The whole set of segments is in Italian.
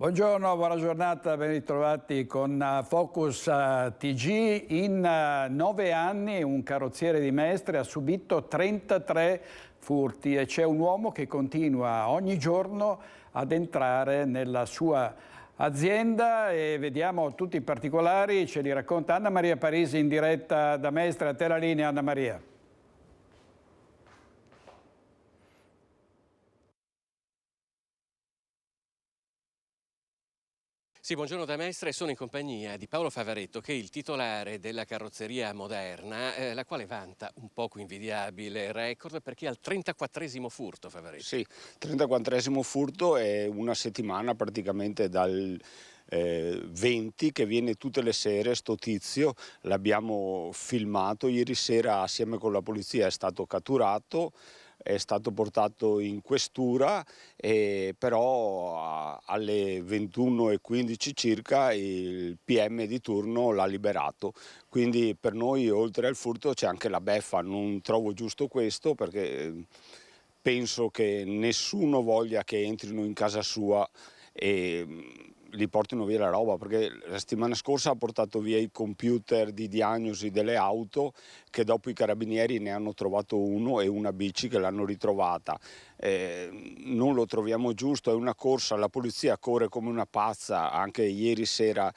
Buongiorno, buona giornata, ben ritrovati con Focus TG. In 9 anni un carrozziere di Mestre ha subito 33 furti e c'è un uomo che continua ogni giorno ad entrare nella sua azienda e vediamo tutti i particolari, ce li racconta Anna Maria Parisi in diretta da Mestre. A te la linea, Anna Maria. Sì, buongiorno da Mestre, sono in compagnia di Paolo Favaretto, che è il titolare della carrozzeria moderna, la quale vanta un poco invidiabile record perché è al 34esimo furto, Favaretto. Sì, 34esimo furto è una settimana praticamente dal 20 che viene tutte le sere sto tizio, l'abbiamo filmato, ieri sera assieme con la polizia è stato catturato, è stato portato in questura, però alle 21:15 circa il PM di turno l'ha liberato. Quindi per noi oltre al furto c'è anche la beffa, non trovo giusto questo perché penso che nessuno voglia che entrino in casa sua e gli portino via la roba, perché la settimana scorsa ha portato via i computer di diagnosi delle auto, che dopo i carabinieri ne hanno trovato uno e una bici che l'hanno ritrovata. Non lo troviamo giusto, è una corsa, la polizia corre come una pazza, anche ieri sera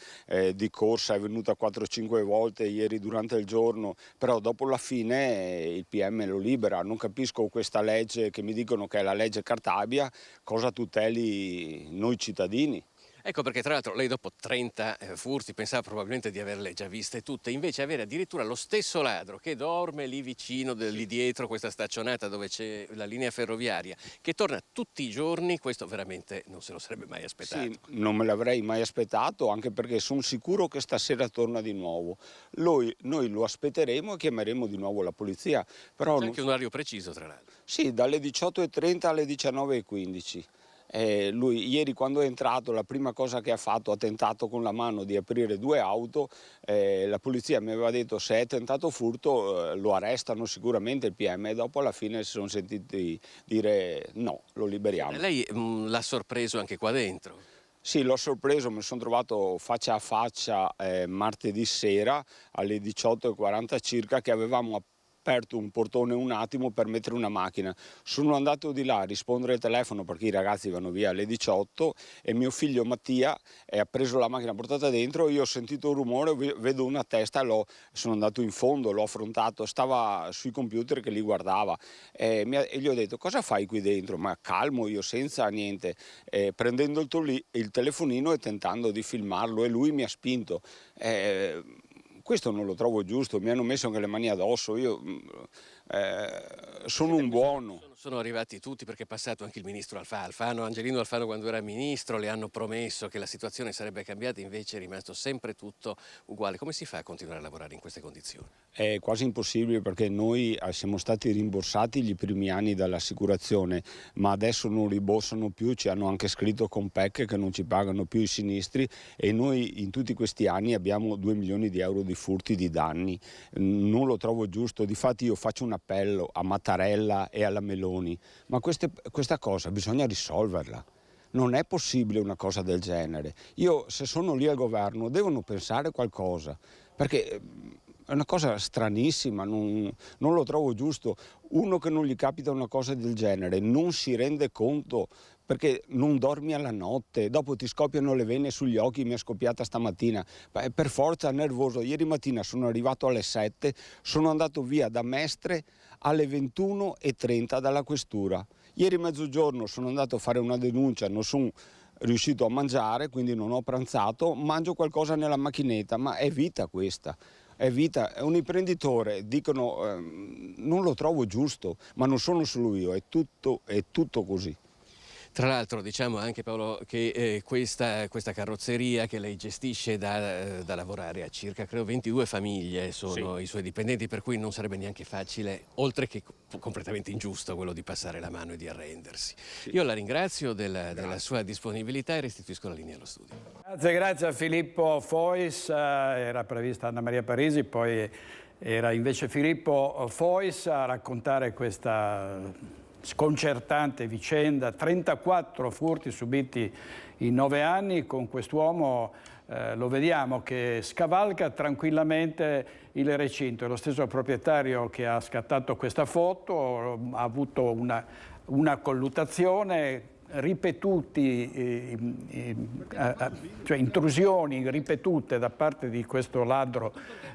di corsa è venuta 4-5 volte, ieri durante il giorno, però dopo la fine il PM lo libera. Non capisco questa legge che mi dicono che è la legge Cartabia, cosa tuteli noi cittadini. Ecco perché tra l'altro lei dopo 30 furti pensava probabilmente di averle già viste tutte, invece avere addirittura lo stesso ladro che dorme lì vicino, lì dietro questa staccionata dove c'è la linea ferroviaria, che torna tutti i giorni, questo veramente non se lo sarebbe mai aspettato. Sì, non me l'avrei mai aspettato, anche perché sono sicuro che stasera torna di nuovo. Noi lo aspetteremo e chiameremo di nuovo la polizia. Però c'è anche un orario preciso tra l'altro. Sì, dalle 18:30 alle 19:15. Lui ieri quando è entrato la prima cosa che ha fatto ha tentato con la mano di aprire 2 auto, la polizia mi aveva detto se è tentato furto lo arrestano sicuramente il PM, e dopo alla fine si sono sentiti dire no, lo liberiamo. E lei l'ha sorpreso anche qua dentro? Sì, l'ho sorpreso, mi sono trovato faccia a faccia martedì sera alle 18:40 circa che avevamo aperto un portone un attimo per mettere una macchina. Sono andato di là a rispondere al telefono perché i ragazzi vanno via alle 18 e mio figlio Mattia ha preso la macchina portata dentro, io ho sentito un rumore, vedo una testa, sono andato in fondo, l'ho affrontato, stava sui computer che li guardava e gli ho detto cosa fai qui dentro? Ma calmo, io senza niente, prendendo il telefonino e tentando di filmarlo e lui mi ha spinto. Questo non lo trovo giusto, mi hanno messo anche le mani addosso, io sono un buono. Sono arrivati tutti perché è passato anche il ministro Alfano, Angelino Alfano quando era ministro, le hanno promesso che la situazione sarebbe cambiata, invece è rimasto sempre tutto uguale. Come si fa a continuare a lavorare in queste condizioni? È quasi impossibile perché noi siamo stati rimborsati gli primi anni dall'assicurazione, ma adesso non rimborsano più, ci hanno anche scritto con PEC che non ci pagano più i sinistri e noi in tutti questi anni abbiamo 2 milioni di euro di furti di danni. Non lo trovo giusto, difatti io faccio un appello a Mattarella e alla Meloni, ma questa cosa bisogna risolverla. Non è possibile una cosa del genere. Io se sono lì al governo devono pensare qualcosa, perché è una cosa stranissima, non lo trovo giusto. Uno che non gli capita una cosa del genere non si rende conto perché non dormi alla notte, dopo ti scoppiano le vene sugli occhi, mi è scoppiata stamattina, per forza nervoso. Ieri mattina sono arrivato alle 7, sono andato via da Mestre alle 21:30 dalla questura. Ieri mezzogiorno sono andato a fare una denuncia, non sono riuscito a mangiare, quindi non ho pranzato, mangio qualcosa nella macchinetta, ma è vita questa. È vita, è un imprenditore, dicono non lo trovo giusto, ma non sono solo io, è tutto così. Tra l'altro diciamo anche Paolo che questa carrozzeria che lei gestisce da lavorare a circa credo 22 famiglie sono i suoi dipendenti, per cui non sarebbe neanche facile, oltre che completamente ingiusto, quello di passare la mano e di arrendersi. Sì. Io la ringrazio della sua disponibilità e restituisco la linea allo studio. Grazie a Filippo Fois, era prevista Anna Maria Parisi, poi era invece Filippo Fois a raccontare questa sconcertante vicenda, 34 furti subiti in 9 anni, con quest'uomo lo vediamo che scavalca tranquillamente il recinto. È lo stesso proprietario che ha scattato questa foto, ha avuto una colluttazione, cioè intrusioni ripetute da parte di questo ladro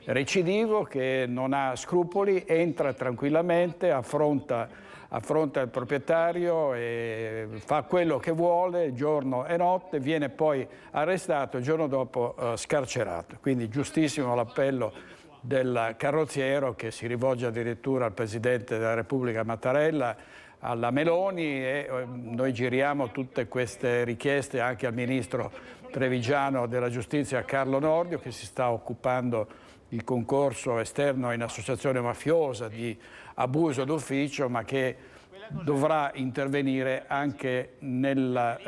recidivo che non ha scrupoli, entra tranquillamente, affronta il proprietario e fa quello che vuole giorno e notte, viene poi arrestato e il giorno dopo scarcerato. Quindi giustissimo l'appello del carrozziero, che si rivolge addirittura al Presidente della Repubblica Mattarella, alla Meloni, e noi giriamo tutte queste richieste anche al Ministro trevigiano della Giustizia Carlo Nordio, che si sta occupando di concorso esterno in associazione mafiosa, di abuso d'ufficio, ma che dovrà intervenire anche nella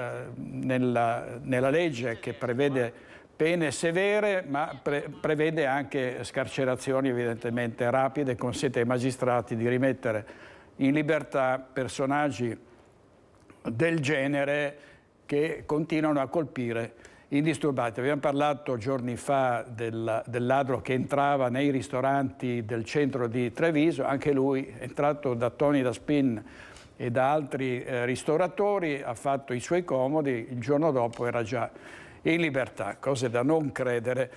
legge che prevede pene severe, ma prevede anche scarcerazioni evidentemente rapide, consente ai magistrati di rimettere in libertà personaggi del genere che continuano a colpire indisturbati. Abbiamo parlato giorni fa del ladro che entrava nei ristoranti del centro di Treviso, anche lui è entrato da Tony da Spin e da altri ristoratori, ha fatto i suoi comodi, il giorno dopo era già in libertà, cose da non credere.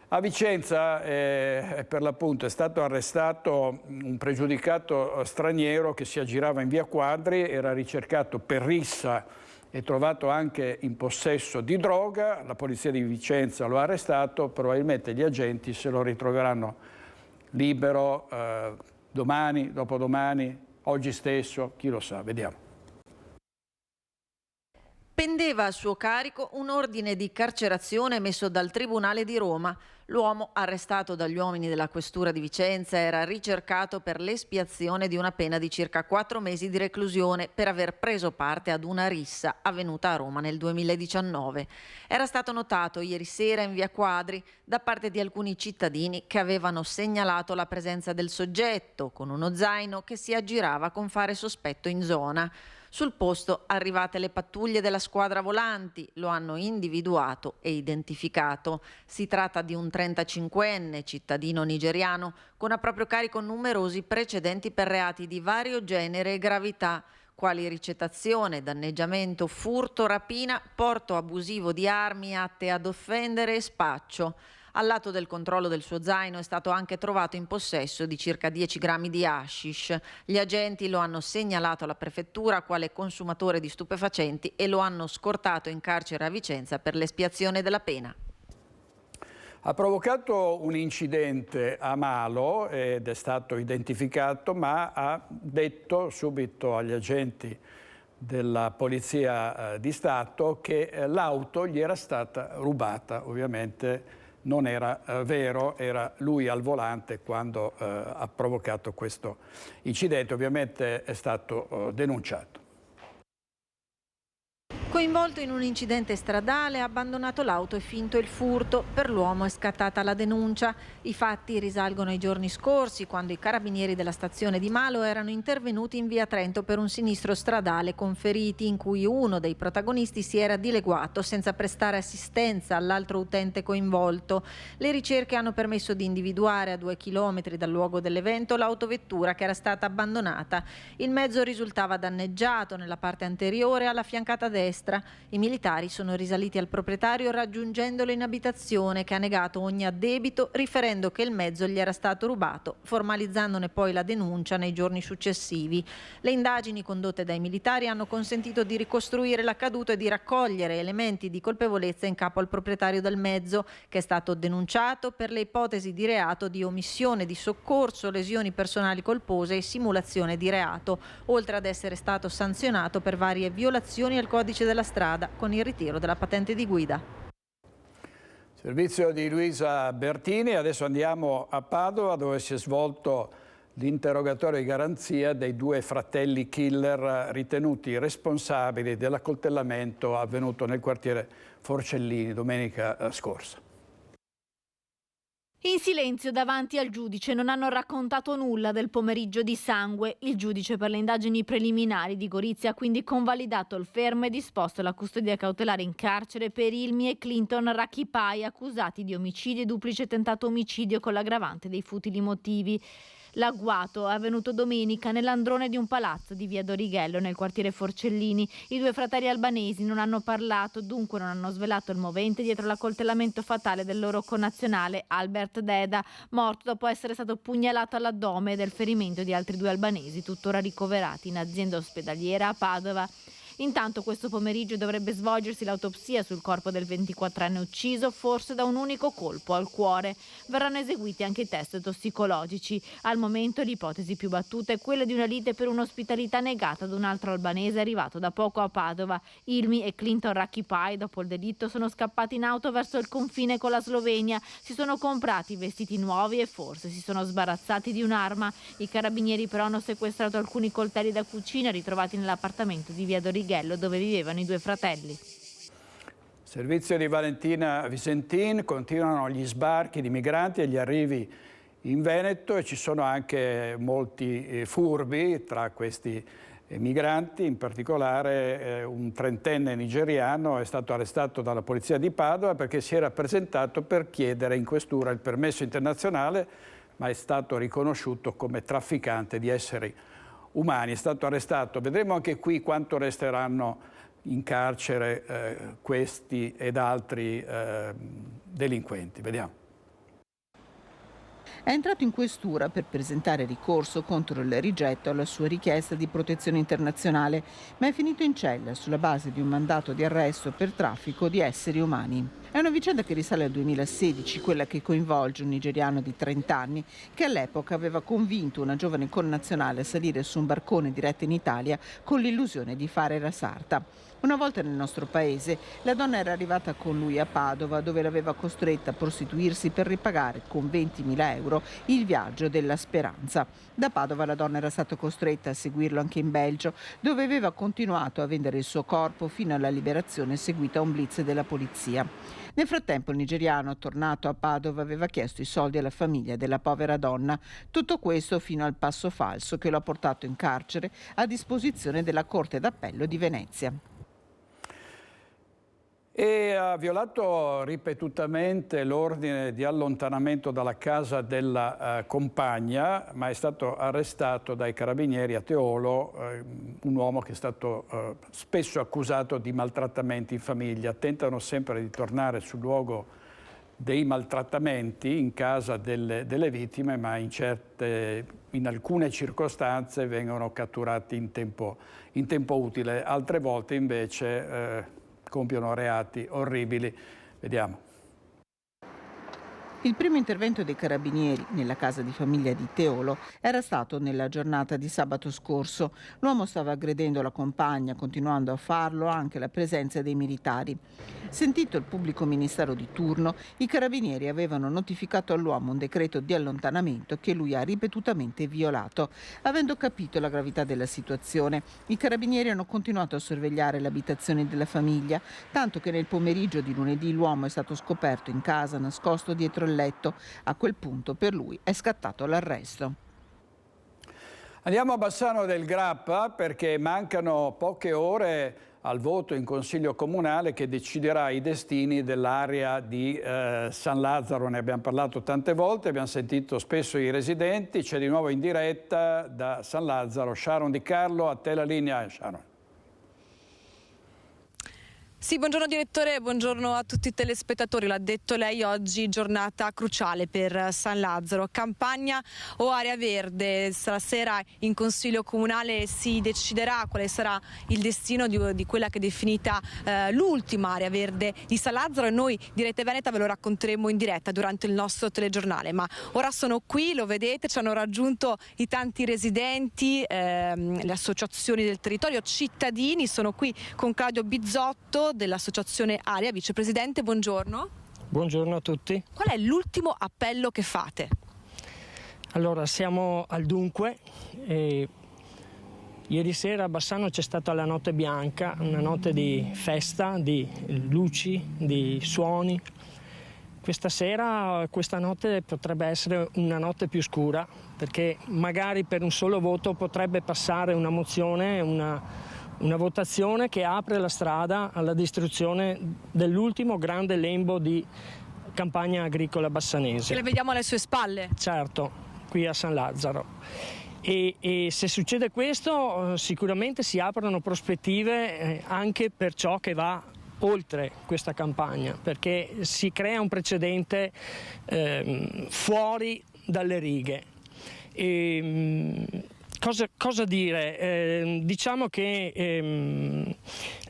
A Vicenza per l'appunto è stato arrestato un pregiudicato straniero che si aggirava in via Quadri, era ricercato per rissa e trovato anche in possesso di droga. La polizia di Vicenza lo ha arrestato, probabilmente gli agenti se lo ritroveranno libero domani, dopodomani, oggi stesso, chi lo sa, vediamo. Pendeva a suo carico un ordine di carcerazione emesso dal Tribunale di Roma. L'uomo, arrestato dagli uomini della Questura di Vicenza, era ricercato per l'espiazione di una pena di circa 4 mesi di reclusione per aver preso parte ad una rissa avvenuta a Roma nel 2019. Era stato notato ieri sera in via Quadri da parte di alcuni cittadini che avevano segnalato la presenza del soggetto con uno zaino che si aggirava con fare sospetto in zona. Sul posto arrivate le pattuglie della squadra volanti lo hanno individuato e identificato. Si tratta di un 35enne cittadino nigeriano con a proprio carico numerosi precedenti per reati di vario genere e gravità, quali ricettazione, danneggiamento, furto, rapina, porto abusivo di armi atte ad offendere e spaccio. All'atto del controllo del suo zaino è stato anche trovato in possesso di circa 10 grammi di hashish. Gli agenti lo hanno segnalato alla prefettura quale consumatore di stupefacenti e lo hanno scortato in carcere a Vicenza per l'espiazione della pena. Ha provocato un incidente a Malo ed è stato identificato, ma ha detto subito agli agenti della Polizia di Stato che l'auto gli era stata rubata. Ovviamente non era vero, era lui al volante quando ha provocato questo incidente. Ovviamente è stato denunciato. Coinvolto in un incidente stradale, ha abbandonato l'auto e finto il furto. Per l'uomo è scattata la denuncia. I fatti risalgono ai giorni scorsi, quando i carabinieri della stazione di Malo erano intervenuti in via Trento per un sinistro stradale con feriti, in cui uno dei protagonisti si era dileguato senza prestare assistenza all'altro utente coinvolto. Le ricerche hanno permesso di individuare a 2 chilometri dal luogo dell'evento l'autovettura che era stata abbandonata. Il mezzo risultava danneggiato nella parte anteriore alla fiancata destra. I militari sono risaliti al proprietario raggiungendolo in abitazione, che ha negato ogni addebito, riferendo che il mezzo gli era stato rubato, formalizzandone poi la denuncia nei giorni successivi. Le indagini condotte dai militari hanno consentito di ricostruire l'accaduto e di raccogliere elementi di colpevolezza in capo al proprietario del mezzo, che è stato denunciato per le ipotesi di reato di omissione di soccorso, lesioni personali colpose e simulazione di reato, oltre ad essere stato sanzionato per varie violazioni al codice della strada con il ritiro della patente di guida. Servizio di Luisa Bertini. Adesso andiamo a Padova, dove si è svolto l'interrogatorio di garanzia dei 2 fratelli killer ritenuti responsabili dell'accoltellamento avvenuto nel quartiere Forcellini domenica scorsa. In silenzio davanti al giudice non hanno raccontato nulla del pomeriggio di sangue. Il giudice per le indagini preliminari di Gorizia ha quindi convalidato il fermo e disposto la custodia cautelare in carcere per Ilmi e Clinton Rakipai, accusati di omicidio e duplice tentato omicidio con l'aggravante dei futili motivi. L'agguato è avvenuto domenica nell'androne di un palazzo di via Dorighello nel quartiere Forcellini. I due fratelli albanesi non hanno parlato, dunque non hanno svelato il movente dietro l'accoltellamento fatale del loro connazionale Albert Deda, morto dopo essere stato pugnalato all'addome, e del ferimento di altri 2 albanesi tuttora ricoverati in azienda ospedaliera a Padova. Intanto questo pomeriggio dovrebbe svolgersi l'autopsia sul corpo del 24enne ucciso, forse da un unico colpo al cuore. Verranno eseguiti anche i test tossicologici. Al momento l'ipotesi più battuta è quella di una lite per un'ospitalità negata ad un altro albanese arrivato da poco a Padova. Ilmi e Clinton Rakipai, dopo il delitto, sono scappati in auto verso il confine con la Slovenia. Si sono comprati vestiti nuovi e forse si sono sbarazzati di un'arma. I carabinieri però hanno sequestrato alcuni coltelli da cucina ritrovati nell'appartamento di via Dorighello, dove vivevano i 2 fratelli. Servizio di Valentina Visentin, continuano gli sbarchi di migranti e gli arrivi in Veneto, e ci sono anche molti furbi tra questi migranti. In particolare un 30enne nigeriano è stato arrestato dalla polizia di Padova perché si era presentato per chiedere in questura il permesso internazionale, ma è stato riconosciuto come trafficante di esseri umani. È stato arrestato. Vedremo anche qui quanto resteranno in carcere questi ed altri delinquenti. Vediamo. È entrato in questura per presentare ricorso contro il rigetto alla sua richiesta di protezione internazionale, ma è finito in cella sulla base di un mandato di arresto per traffico di esseri umani. È una vicenda che risale al 2016, quella che coinvolge un nigeriano di 30 anni che all'epoca aveva convinto una giovane connazionale a salire su un barcone diretto in Italia con l'illusione di fare la sarta. Una volta nel nostro paese, la donna era arrivata con lui a Padova, dove l'aveva costretta a prostituirsi per ripagare con 20.000 euro il viaggio della speranza. Da Padova la donna era stata costretta a seguirlo anche in Belgio, dove aveva continuato a vendere il suo corpo fino alla liberazione seguita a un blitz della polizia. Nel frattempo il nigeriano, tornato a Padova, aveva chiesto i soldi alla famiglia della povera donna. Tutto questo fino al passo falso che lo ha portato in carcere a disposizione della Corte d'Appello di Venezia. E ha violato ripetutamente l'ordine di allontanamento dalla casa della compagna, ma è stato arrestato dai carabinieri a Teolo, un uomo che è stato spesso accusato di maltrattamenti in famiglia. Tentano sempre di tornare sul luogo dei maltrattamenti in casa delle vittime, ma in alcune circostanze vengono catturati in tempo utile, altre volte invece compiono reati orribili. Vediamo. Il primo intervento dei carabinieri nella casa di famiglia di Teolo era stato nella giornata di sabato scorso. L'uomo stava aggredendo la compagna, continuando a farlo anche la presenza dei militari. Sentito il pubblico ministero di turno, i carabinieri avevano notificato all'uomo un decreto di allontanamento che lui ha ripetutamente violato. Avendo capito la gravità della situazione, i carabinieri hanno continuato a sorvegliare le abitazioni della famiglia, tanto che nel pomeriggio di lunedì l'uomo è stato scoperto in casa nascosto dietro il letto. A quel punto per lui è scattato l'arresto. Andiamo a Bassano del Grappa perché mancano poche ore al voto in Consiglio Comunale che deciderà i destini dell'area di San Lazzaro. Ne abbiamo parlato tante volte, abbiamo sentito spesso i residenti. C'è di nuovo in diretta da San Lazzaro Sharon Di Carlo. A te la linea, Sharon. Sì, buongiorno direttore, buongiorno a tutti i telespettatori. L'ha detto lei, oggi giornata cruciale per San Lazzaro. Campagna o area verde? Stasera in Consiglio Comunale si deciderà quale sarà il destino di quella che è definita l'ultima area verde di San Lazzaro, e noi di Rete Veneta ve lo racconteremo in diretta durante il nostro telegiornale. Ma ora sono qui, lo vedete, ci hanno raggiunto i tanti residenti, le associazioni del territorio, cittadini. Sono qui con Claudio Bizzotto dell'associazione Area, vicepresidente, buongiorno. Buongiorno a tutti. Qual è l'ultimo appello che fate? Allora, siamo al dunque. Ieri sera a Bassano c'è stata la notte bianca, una notte di festa, di luci, di suoni. questa sera, questa notte potrebbe essere una notte più scura, perché magari per un solo voto potrebbe passare una mozione, una votazione che apre la strada alla distruzione dell'ultimo grande lembo di campagna agricola bassanese. E le vediamo alle sue spalle? Certo, qui a San Lazzaro. E se succede questo sicuramente si aprono prospettive anche per ciò che va oltre questa campagna, perché si crea un precedente fuori dalle righe. Cosa dire? Diciamo che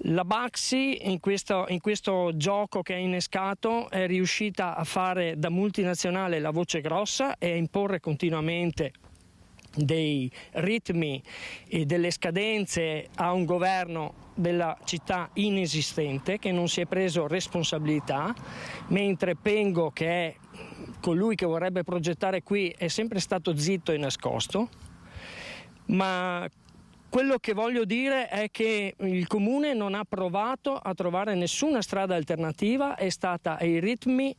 la Baxi in questo gioco che ha innescato è riuscita a fare da multinazionale la voce grossa e a imporre continuamente dei ritmi e delle scadenze a un governo della città inesistente che non si è preso responsabilità, mentre Pengo, che è colui che vorrebbe progettare qui, è sempre stato zitto e nascosto. Ma quello che voglio dire è che il Comune non ha provato a trovare nessuna strada alternativa, è stata ai ritmi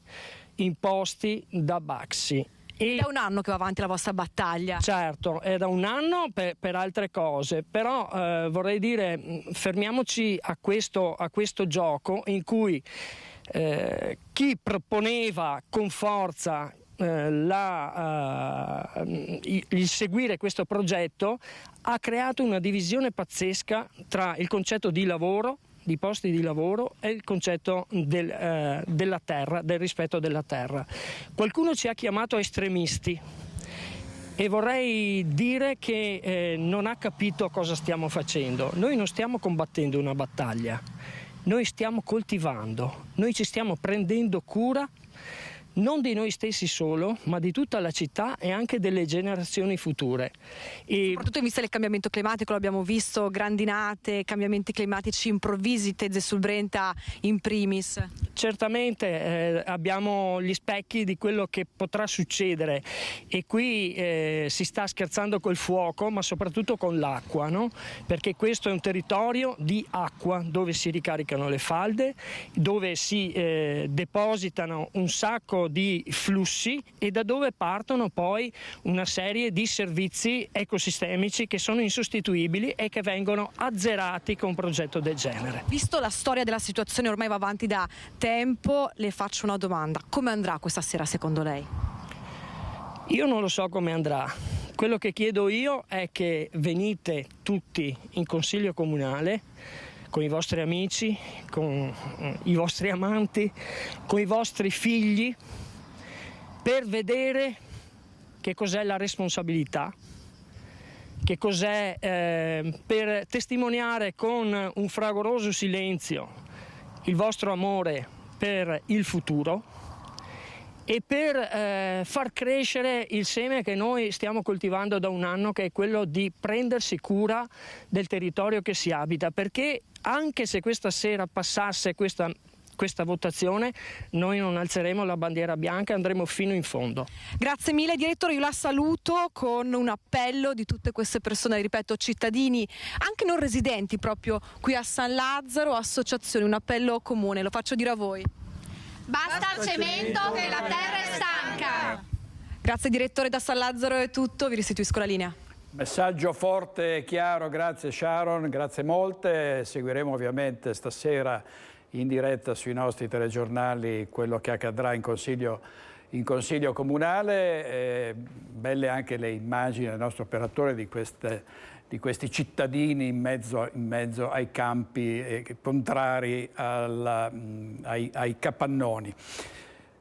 imposti da Baxi. È un anno che va avanti la vostra battaglia. Certo, è da un anno per altre cose, però vorrei dire, fermiamoci a questo gioco in cui chi proponeva con forza il seguire questo progetto ha creato una divisione pazzesca tra il concetto di lavoro, di posti di lavoro, e il concetto della terra, del rispetto della terra. Qualcuno ci ha chiamato estremisti e vorrei dire che non ha capito cosa stiamo facendo. Noi non stiamo combattendo una battaglia, noi stiamo coltivando, noi ci stiamo prendendo cura non di noi stessi solo, ma di tutta la città e anche delle generazioni future. Soprattutto in vista del cambiamento climatico, l'abbiamo visto, grandinate, cambiamenti climatici improvvisi, Tezze sul Brenta in primis. Certamente abbiamo gli specchi di quello che potrà succedere e qui si sta scherzando col fuoco, ma soprattutto con l'acqua, no? Perché questo è un territorio di acqua dove si ricaricano le falde, dove si depositano un sacco di flussi e da dove partono poi una serie di servizi ecosistemici che sono insostituibili e che vengono azzerati con un progetto del genere. Visto la storia della situazione ormai va avanti da tempo, le faccio una domanda: come andrà questa sera secondo lei? Io non lo so come andrà. Quello che chiedo io è che venite tutti in consiglio comunale con i vostri amici, con i vostri amanti, con i vostri figli, per vedere che cos'è la responsabilità, che cos'è per testimoniare con un fragoroso silenzio il vostro amore per il futuro e per far crescere il seme che noi stiamo coltivando da un anno, che è quello di prendersi cura del territorio che si abita, perché anche se questa sera passasse questa votazione, noi non alzeremo la bandiera bianca e andremo fino in fondo. Grazie mille direttore, io la saluto con un appello di tutte queste persone, ripeto, cittadini anche non residenti proprio qui a San Lazzaro, associazioni, un appello comune, lo faccio dire a voi. Basta cemento che la terra è stanca. Grazie direttore, da San Lazzaro è tutto, vi restituisco la linea. Messaggio forte e chiaro, grazie Sharon, grazie molte. Seguiremo ovviamente stasera in diretta sui nostri telegiornali quello che accadrà in consiglio comunale. Belle anche le immagini del nostro operatore di questi cittadini in mezzo ai campi contrari ai capannoni.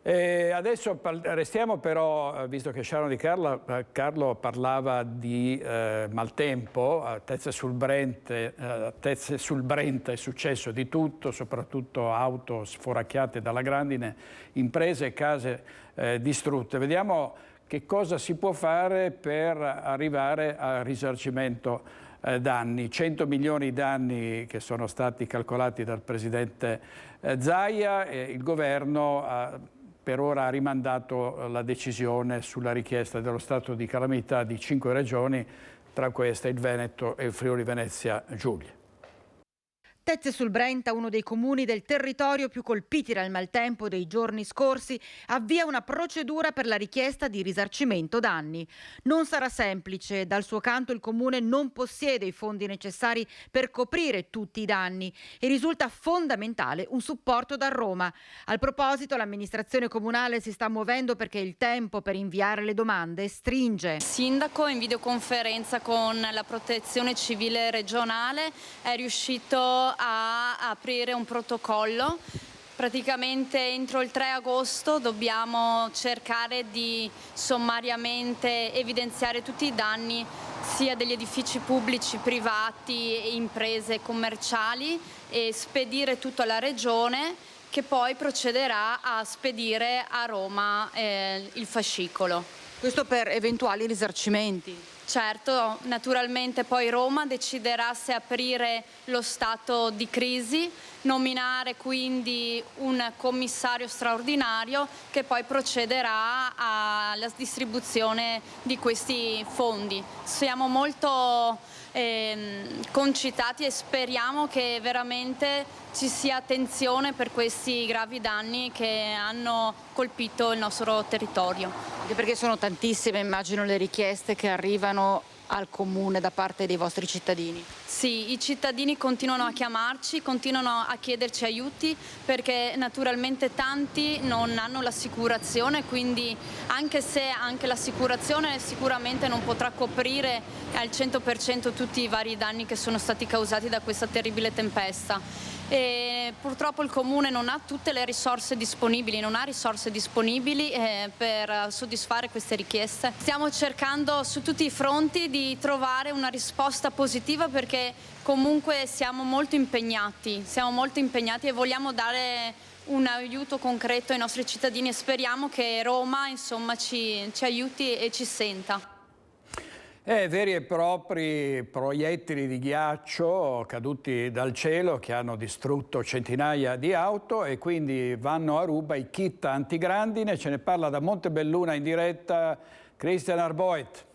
Adesso restiamo però, visto che Sharon Di Carlo parlava di maltempo, a Tezze sul Brenta è successo di tutto, soprattutto auto sforacchiate dalla grandine, imprese e case distrutte. Vediamo che cosa si può fare per arrivare al risarcimento danni. 100 milioni di danni che sono stati calcolati dal Presidente Zaia e il Governo per ora ha rimandato la decisione sulla richiesta dello stato di calamità di 5 regioni, tra queste il Veneto e il Friuli Venezia Giulia. Tezze sul Brenta, uno dei comuni del territorio più colpiti dal maltempo dei giorni scorsi, avvia una procedura per la richiesta di risarcimento danni. Non sarà semplice, dal suo canto il comune non possiede i fondi necessari per coprire tutti i danni e risulta fondamentale un supporto da Roma. Al proposito, l'amministrazione comunale si sta muovendo perché il tempo per inviare le domande stringe. Il sindaco in videoconferenza con la protezione civile regionale è riuscito a aprire un protocollo. Praticamente entro il 3 agosto dobbiamo cercare di sommariamente evidenziare tutti i danni sia degli edifici pubblici, privati, imprese commerciali e spedire tutto alla Regione, che poi procederà a spedire a Roma il fascicolo. Questo per eventuali risarcimenti? Certo, naturalmente poi Roma deciderà se aprire lo stato di crisi, nominare quindi un commissario straordinario che poi procederà alla distribuzione di questi fondi. Siamo molto concitati e speriamo che veramente ci sia attenzione per questi gravi danni che hanno colpito il nostro territorio. Anche perché sono tantissime, immagino, le richieste che arrivano al comune da parte dei vostri cittadini. Sì, i cittadini continuano a chiamarci, continuano a chiederci aiuti perché naturalmente tanti non hanno l'assicurazione, quindi anche se anche l'assicurazione sicuramente non potrà coprire al 100% tutti i vari danni che sono stati causati da questa terribile tempesta. E purtroppo il comune non ha tutte le risorse disponibili, per soddisfare queste richieste. Stiamo cercando su tutti i fronti di trovare una risposta positiva perché comunque siamo molto impegnati e vogliamo dare un aiuto concreto ai nostri cittadini e speriamo che Roma ci aiuti e ci senta. Veri e propri proiettili di ghiaccio caduti dal cielo che hanno distrutto centinaia di auto e quindi vanno a ruba i kit antigrandine. Ce ne parla da Montebelluna in diretta Christian Arboit.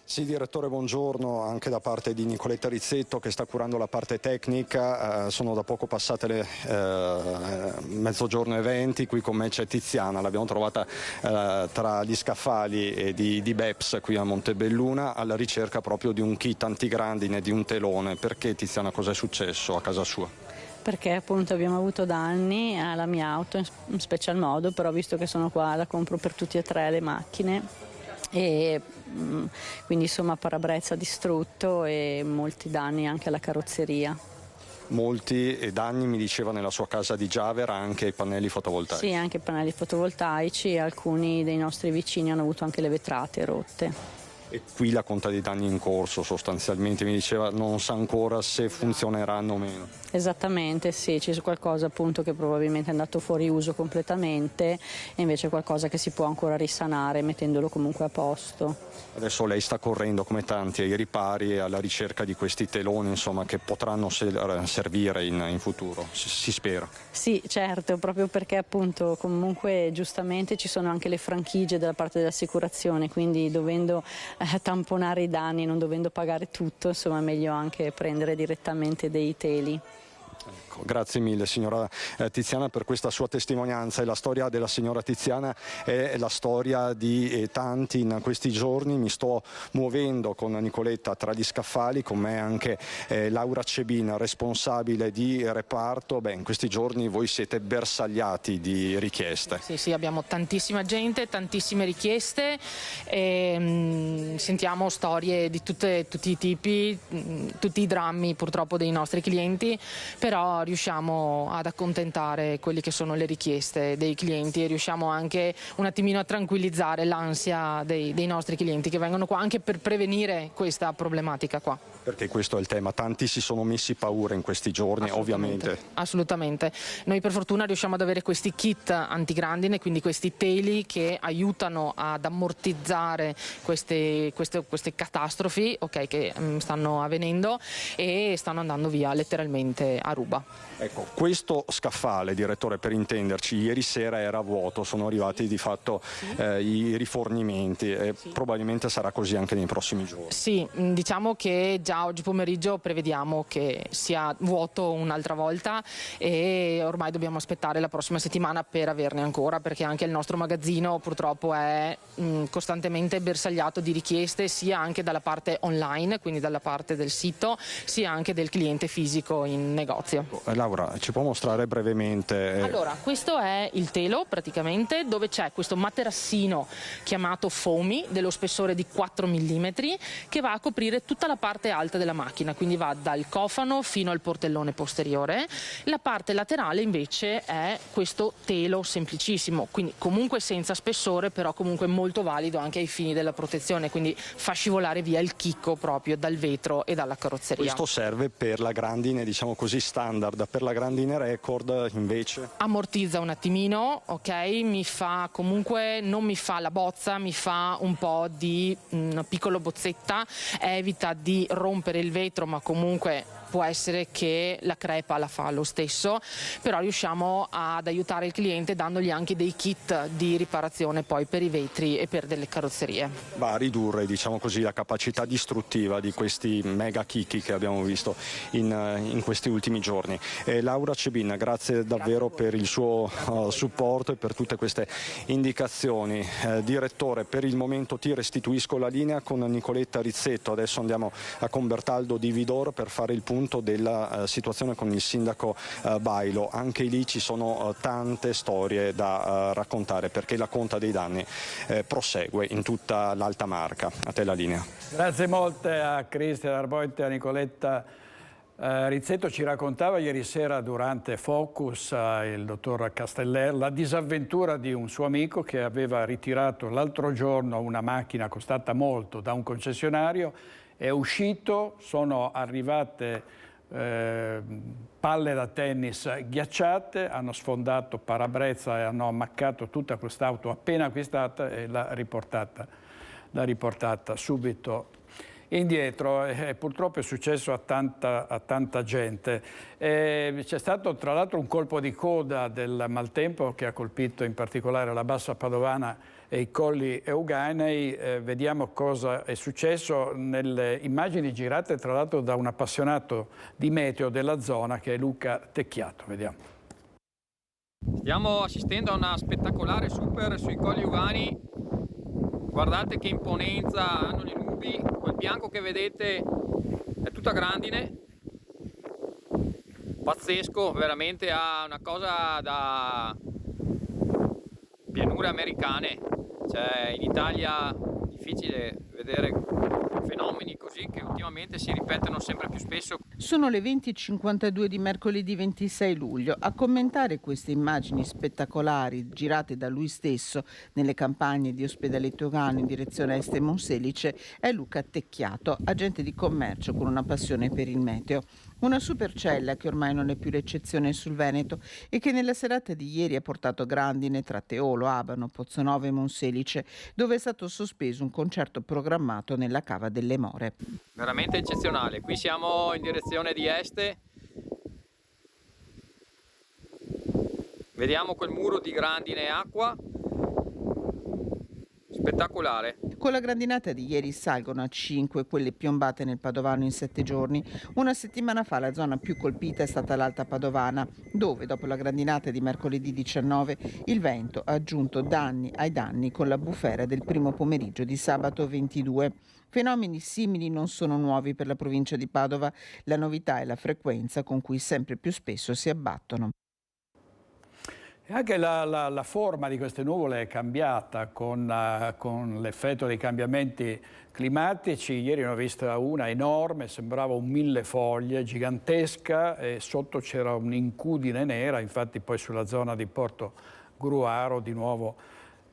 Sì, direttore, buongiorno anche da parte di Nicoletta Rizzetto che sta curando la parte tecnica. Sono da poco passate le mezzogiorno e 20, qui con me c'è Tiziana, l'abbiamo trovata tra gli scaffali di Beps qui a Montebelluna alla ricerca proprio di un kit antigrandine, di un telone. Perché, Tiziana, cosa è successo a casa sua? Perché appunto abbiamo avuto danni alla mia auto in special modo, però visto che sono qua la compro per tutti e tre le macchine e quindi insomma parabrezza distrutto e molti danni anche alla carrozzeria. Molti danni, mi diceva, nella sua casa di Giavera, anche ai pannelli fotovoltaici. Sì, anche pannelli fotovoltaici e alcuni dei nostri vicini hanno avuto anche le vetrate rotte. E qui la conta dei danni in corso sostanzialmente, mi diceva, non sa ancora se funzioneranno o meno. Esattamente, sì, c'è qualcosa appunto che probabilmente è andato fuori uso completamente e invece qualcosa che si può ancora risanare mettendolo comunque a posto. Adesso lei sta correndo come tanti ai ripari e alla ricerca di questi teloni, insomma, che potranno servire in futuro, si spera. Sì, certo, proprio perché appunto comunque giustamente ci sono anche le franchigie dalla parte dell'assicurazione, quindi dovendo tamponare i danni, non dovendo pagare tutto, insomma è meglio anche prendere direttamente dei teli. Ecco, grazie mille signora Tiziana per questa sua testimonianza. E la storia della signora Tiziana è la storia di tanti in questi giorni. Mi sto muovendo con Nicoletta tra gli scaffali, con me anche Laura Cebina, responsabile di reparto. In questi giorni voi siete bersagliati di richieste. Sì, abbiamo tantissima gente, tantissime richieste e sentiamo storie di tutti i tipi, tutti i drammi purtroppo dei nostri clienti, però riusciamo ad accontentare quelle che sono le richieste dei clienti e riusciamo anche un attimino a tranquillizzare l'ansia dei nostri clienti che vengono qua anche per prevenire questa problematica qua. Perché questo è il tema, tanti si sono messi paura in questi giorni, ovviamente. Assolutamente, noi per fortuna riusciamo ad avere questi kit antigrandine, quindi questi teli che aiutano ad ammortizzare queste catastrofi, okay, che stanno avvenendo e stanno andando via letteralmente a ruba. Ecco, questo scaffale, direttore, per intenderci, ieri sera era vuoto, sono arrivati di fatto i rifornimenti e probabilmente sarà così anche nei prossimi giorni. Sì, diciamo che già già oggi pomeriggio prevediamo che sia vuoto un'altra volta e ormai dobbiamo aspettare la prossima settimana per averne ancora, perché anche il nostro magazzino purtroppo è costantemente bersagliato di richieste, sia anche dalla parte online, quindi dalla parte del sito, sia anche del cliente fisico in negozio. Laura, ci può mostrare brevemente? Allora, questo è il telo praticamente, dove c'è questo materassino chiamato foamy dello spessore di 4 mm che va a coprire tutta la parte alta della macchina, quindi va dal cofano fino al portellone posteriore. La parte laterale invece è questo telo semplicissimo, quindi comunque senza spessore, però comunque molto valido anche ai fini della protezione, quindi fa scivolare via il chicco proprio dal vetro e dalla carrozzeria. Questo serve per la grandine, diciamo così, standard, per la grandine record invece? Ammortizza un attimino, ok, non mi fa la bozza, mi fa un po' di piccolo bozzetta, evita di rompere il vetro, ma comunque può essere che la crepa la fa lo stesso, però riusciamo ad aiutare il cliente dandogli anche dei kit di riparazione poi per i vetri e per delle carrozzerie. Va a ridurre, diciamo così, la capacità distruttiva di questi mega chicchi che abbiamo visto in questi ultimi giorni. Laura Cebin, grazie davvero per il suo supporto e per tutte queste indicazioni. Direttore, per il momento ti restituisco la linea con Nicoletta Rizzetto. Adesso andiamo a Conbertaldo di Vidor per fare il punto della situazione con il sindaco Bailo. Anche lì ci sono tante storie da raccontare, perché la conta dei danni prosegue in tutta l'Alta Marca. A te la linea. Grazie molte a Cristian Arboit e a Nicoletta Rizzetto. Ci raccontava ieri sera durante Focus il dottor Casteller la disavventura di un suo amico che aveva ritirato l'altro giorno una macchina costata molto da un concessionario. È uscito, sono arrivate palle da tennis ghiacciate, hanno sfondato parabrezza e hanno ammaccato tutta quest'auto appena acquistata e l'ha riportata subito indietro. Purtroppo è successo a tanta gente. C'è stato tra l'altro un colpo di coda del maltempo che ha colpito in particolare la bassa padovana e i colli euganei. Vediamo cosa è successo nelle immagini girate tra l'altro da un appassionato di meteo della zona che è Luca Tecchiato. Vediamo. Stiamo assistendo a una spettacolare super sui colli euganei. Guardate che imponenza hanno le nubi, quel bianco che vedete è tutta grandine, pazzesco, veramente ha una cosa da pianure americane, cioè in Italia è difficile vedere fenomeni così che ultimamente si ripetono sempre più spesso. Sono le 20:52 di mercoledì 26 luglio. A commentare queste immagini spettacolari girate da lui stesso nelle campagne di Ospedaletto Euganeo in direzione Este Monselice è Luca Tecchiato, agente di commercio con una passione per il meteo. Una supercella che ormai non è più l'eccezione sul Veneto e che nella serata di ieri ha portato grandine tra Teolo, Abano, Pozzonova e Monselice, dove è stato sospeso un concerto programmato nella Cava delle More. Veramente eccezionale. Qui siamo in direzione di Este. Vediamo quel muro di grandine e acqua. Spettacolare. Con la grandinata di ieri salgono a 5 quelle piombate nel Padovano in 7 giorni. Una settimana fa la zona più colpita è stata l'Alta Padovana, dove dopo la grandinata di mercoledì 19 il vento ha aggiunto danni ai danni con la bufera del primo pomeriggio di sabato 22. Fenomeni simili non sono nuovi per la provincia di Padova, la novità è la frequenza con cui sempre più spesso si abbattono. E anche la forma di queste nuvole è cambiata con l'effetto dei cambiamenti climatici. Ieri ne ho vista una enorme, sembrava un millefoglie, gigantesca, e sotto c'era un'incudine nera. Infatti poi sulla zona di Porto Gruaro di nuovo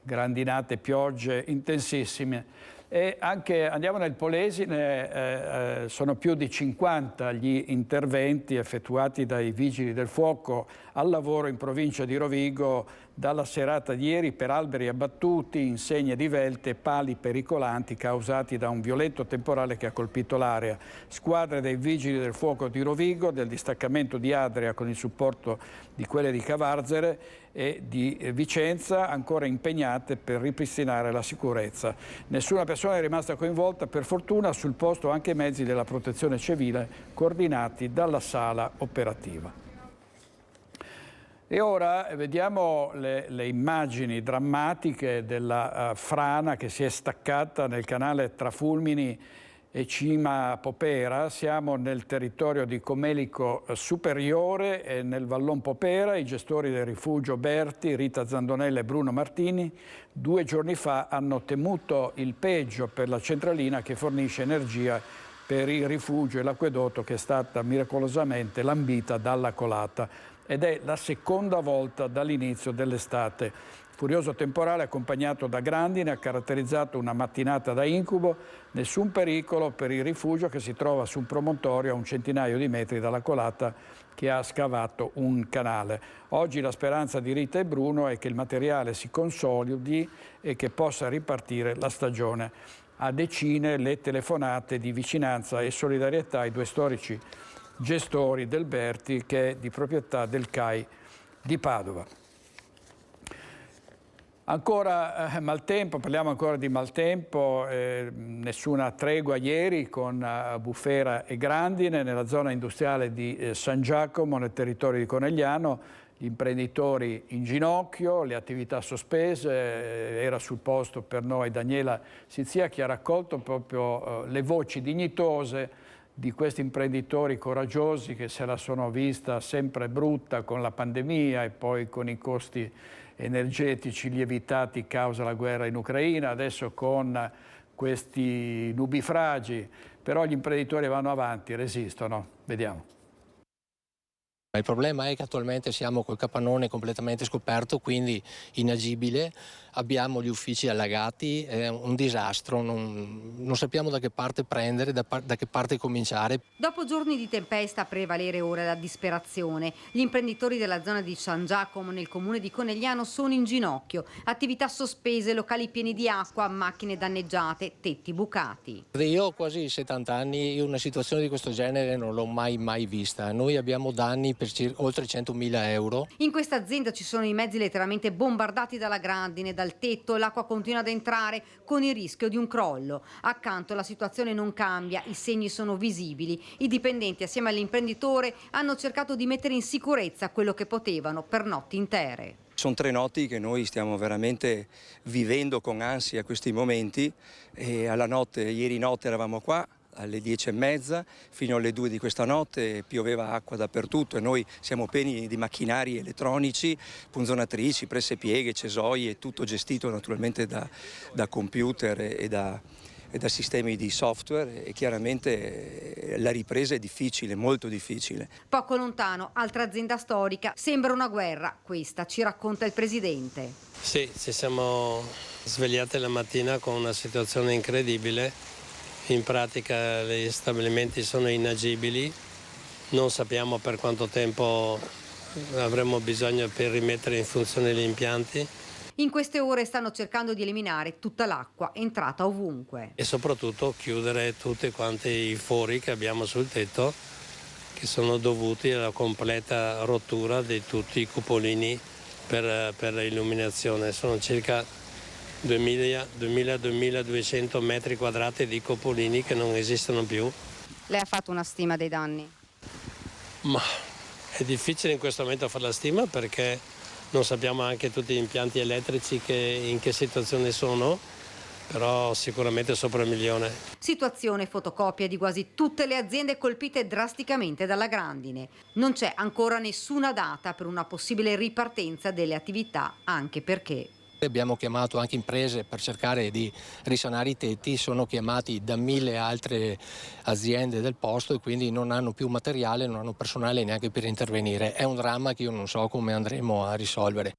grandinate, piogge intensissime. E anche andiamo nel Polesine, sono più di 50 gli interventi effettuati dai vigili del fuoco al lavoro in provincia di Rovigo dalla serata di ieri per alberi abbattuti, insegne divelte e pali pericolanti causati da un violento temporale che ha colpito l'area. Squadre dei Vigili del Fuoco di Rovigo, del distaccamento di Adria con il supporto di quelle di Cavarzere e di Vicenza ancora impegnate per ripristinare la sicurezza. Nessuna persona è rimasta coinvolta, per fortuna, sul posto anche mezzi della protezione civile coordinati dalla sala operativa. E ora vediamo le immagini drammatiche della frana che si è staccata nel canale tra Fulmini e Cima Popera. Siamo nel territorio di Comelico Superiore e nel Vallon Popera. I gestori del rifugio Berti, Rita Zandonella e Bruno Martini, 2 giorni fa hanno temuto il peggio per la centralina che fornisce energia per il rifugio e l'acquedotto che è stata miracolosamente lambita dalla colata. Ed è la seconda volta dall'inizio dell'estate. Furioso temporale accompagnato da grandine ha caratterizzato una mattinata da incubo, nessun pericolo per il rifugio che si trova su un promontorio a un centinaio di metri dalla colata che ha scavato un canale. Oggi la speranza di Rita e Bruno è che il materiale si consolidi e che possa ripartire la stagione. A decine le telefonate di vicinanza e solidarietà ai 2 storici gestori del Berti, che è di proprietà del CAI di Padova. Ancora maltempo, parliamo ancora di maltempo, nessuna tregua ieri con bufera e grandine nella zona industriale di San Giacomo, nel territorio di Conegliano. Gli imprenditori in ginocchio, le attività sospese, era sul posto per noi Daniela Sizia che ha raccolto proprio le voci dignitose di questi imprenditori coraggiosi che se la sono vista sempre brutta con la pandemia e poi con i costi energetici lievitati causa la guerra in Ucraina, adesso con questi nubifragi, però gli imprenditori vanno avanti, resistono. Vediamo. Il problema è che attualmente siamo col capannone completamente scoperto, quindi inagibile, abbiamo gli uffici allagati, è un disastro, non sappiamo da che parte prendere, da che parte cominciare. Dopo giorni di tempesta a prevalere ora la disperazione, gli imprenditori della zona di San Giacomo nel comune di Conegliano sono in ginocchio, attività sospese, locali pieni di acqua, macchine danneggiate, tetti bucati. Io ho quasi 70 anni, una situazione di questo genere non l'ho mai vista, noi abbiamo danni per oltre 100.000 euro. In questa azienda ci sono i mezzi letteralmente bombardati dalla grandine, dal tetto, l'acqua continua ad entrare con il rischio di un crollo. Accanto la situazione non cambia, i segni sono visibili. I dipendenti assieme all'imprenditore hanno cercato di mettere in sicurezza quello che potevano per notti intere. Sono 3 notti che noi stiamo veramente vivendo con ansia questi momenti e alla notte, ieri notte eravamo qua alle 10:30 fino alle 2 di questa notte, pioveva acqua dappertutto e noi siamo pieni di macchinari elettronici, punzonatrici, pressepieghe, cesoie, tutto gestito naturalmente da computer e da sistemi di software e chiaramente la ripresa è difficile, molto difficile. Poco lontano, altra azienda storica, sembra una guerra, questa ci racconta il presidente. Sì, ci siamo svegliati la mattina con una situazione incredibile. In pratica gli stabilimenti sono inagibili, non sappiamo per quanto tempo avremo bisogno per rimettere in funzione gli impianti. In queste ore stanno cercando di eliminare tutta l'acqua entrata ovunque. E soprattutto chiudere tutti quanti i fori che abbiamo sul tetto, che sono dovuti alla completa rottura di tutti i cupolini per l'illuminazione. Sono circa 2.200 metri quadrati di cupolini che non esistono più. Lei ha fatto una stima dei danni? Ma è difficile in questo momento fare la stima perché non sappiamo anche tutti gli impianti elettrici in che situazione sono, però sicuramente sopra 1 milione. Situazione fotocopia di quasi tutte le aziende colpite drasticamente dalla grandine. Non c'è ancora nessuna data per una possibile ripartenza delle attività, anche perché abbiamo chiamato anche imprese per cercare di risanare i tetti, sono chiamati da 1000 altre aziende del posto e quindi non hanno più materiale, non hanno personale neanche per intervenire. È un dramma che io non so come andremo a risolvere.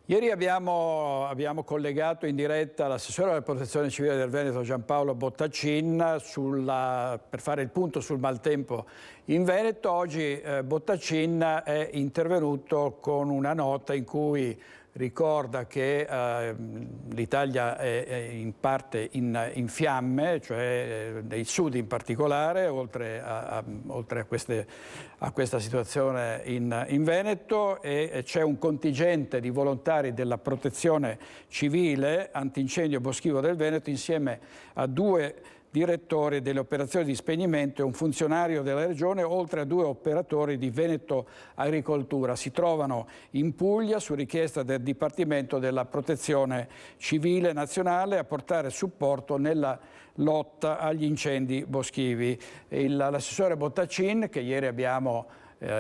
Ieri abbiamo collegato in diretta l'assessore alla protezione civile del Veneto Giampaolo Bottacin per fare il punto sul maltempo in Veneto. Oggi Bottacin è intervenuto con una nota in cui ricorda che l'Italia è in parte in fiamme, cioè nei sud in particolare, oltre a questa situazione in Veneto, e c'è un contingente di volontari della Protezione Civile Antincendio Boschivo del Veneto insieme a 2 direttori delle operazioni di spegnimento e un funzionario della regione, oltre a 2 operatori di Veneto Agricoltura. Si trovano in Puglia su richiesta del Dipartimento della Protezione Civile Nazionale a portare supporto nella lotta agli incendi boschivi. L'assessore Bottacin, che ieri abbiamo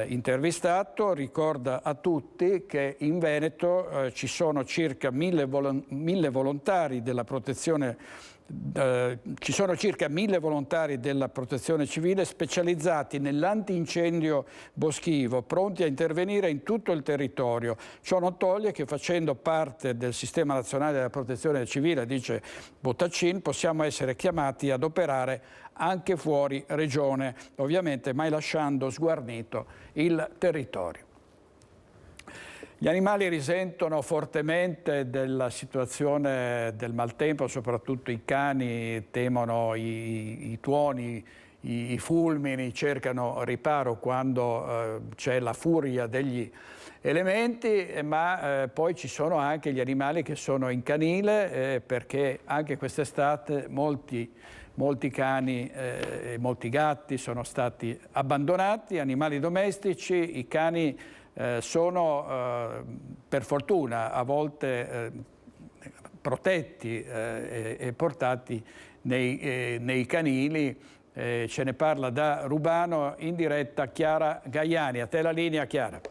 intervistato, ricorda a tutti che in Veneto ci sono circa 1000 volontari della protezione della protezione civile specializzati nell'antincendio boschivo, pronti a intervenire in tutto il territorio. Ciò non toglie che, facendo parte del sistema nazionale della protezione civile, dice Bottacin, possiamo essere chiamati ad operare anche fuori regione, ovviamente mai lasciando sguarnito il territorio. Gli animali risentono fortemente della situazione del maltempo, soprattutto i cani temono i tuoni, i fulmini, cercano riparo quando c'è la furia degli elementi, ma poi ci sono anche gli animali che sono in canile, perché anche quest'estate molti cani e molti gatti sono stati abbandonati, animali domestici. I cani sono per fortuna a volte protetti e portati nei canili. Ce ne parla da Rubano in diretta Chiara Gaiani. A te la linea, Chiara.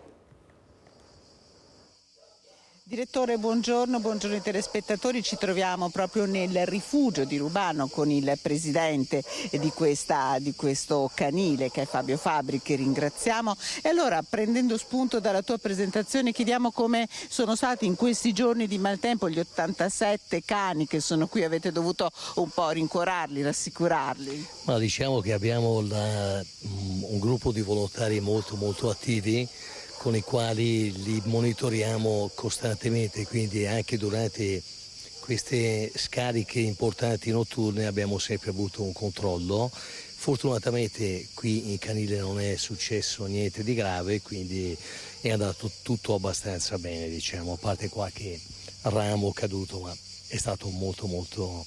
Direttore, buongiorno ai telespettatori. Ci troviamo proprio nel rifugio di Rubano con il presidente di questo canile, che è Fabio Fabbri, che ringraziamo. E allora, prendendo spunto dalla tua presentazione, chiediamo come sono stati in questi giorni di maltempo gli 87 cani che sono qui. Avete dovuto un po' rincuorarli, rassicurarli? Ma diciamo che abbiamo un gruppo di volontari molto attivi, con i quali li monitoriamo costantemente, quindi anche durante queste scariche importanti notturne abbiamo sempre avuto un controllo. Fortunatamente qui in canile non è successo niente di grave, quindi è andato tutto abbastanza bene, diciamo, a parte qualche ramo caduto, ma è stato molto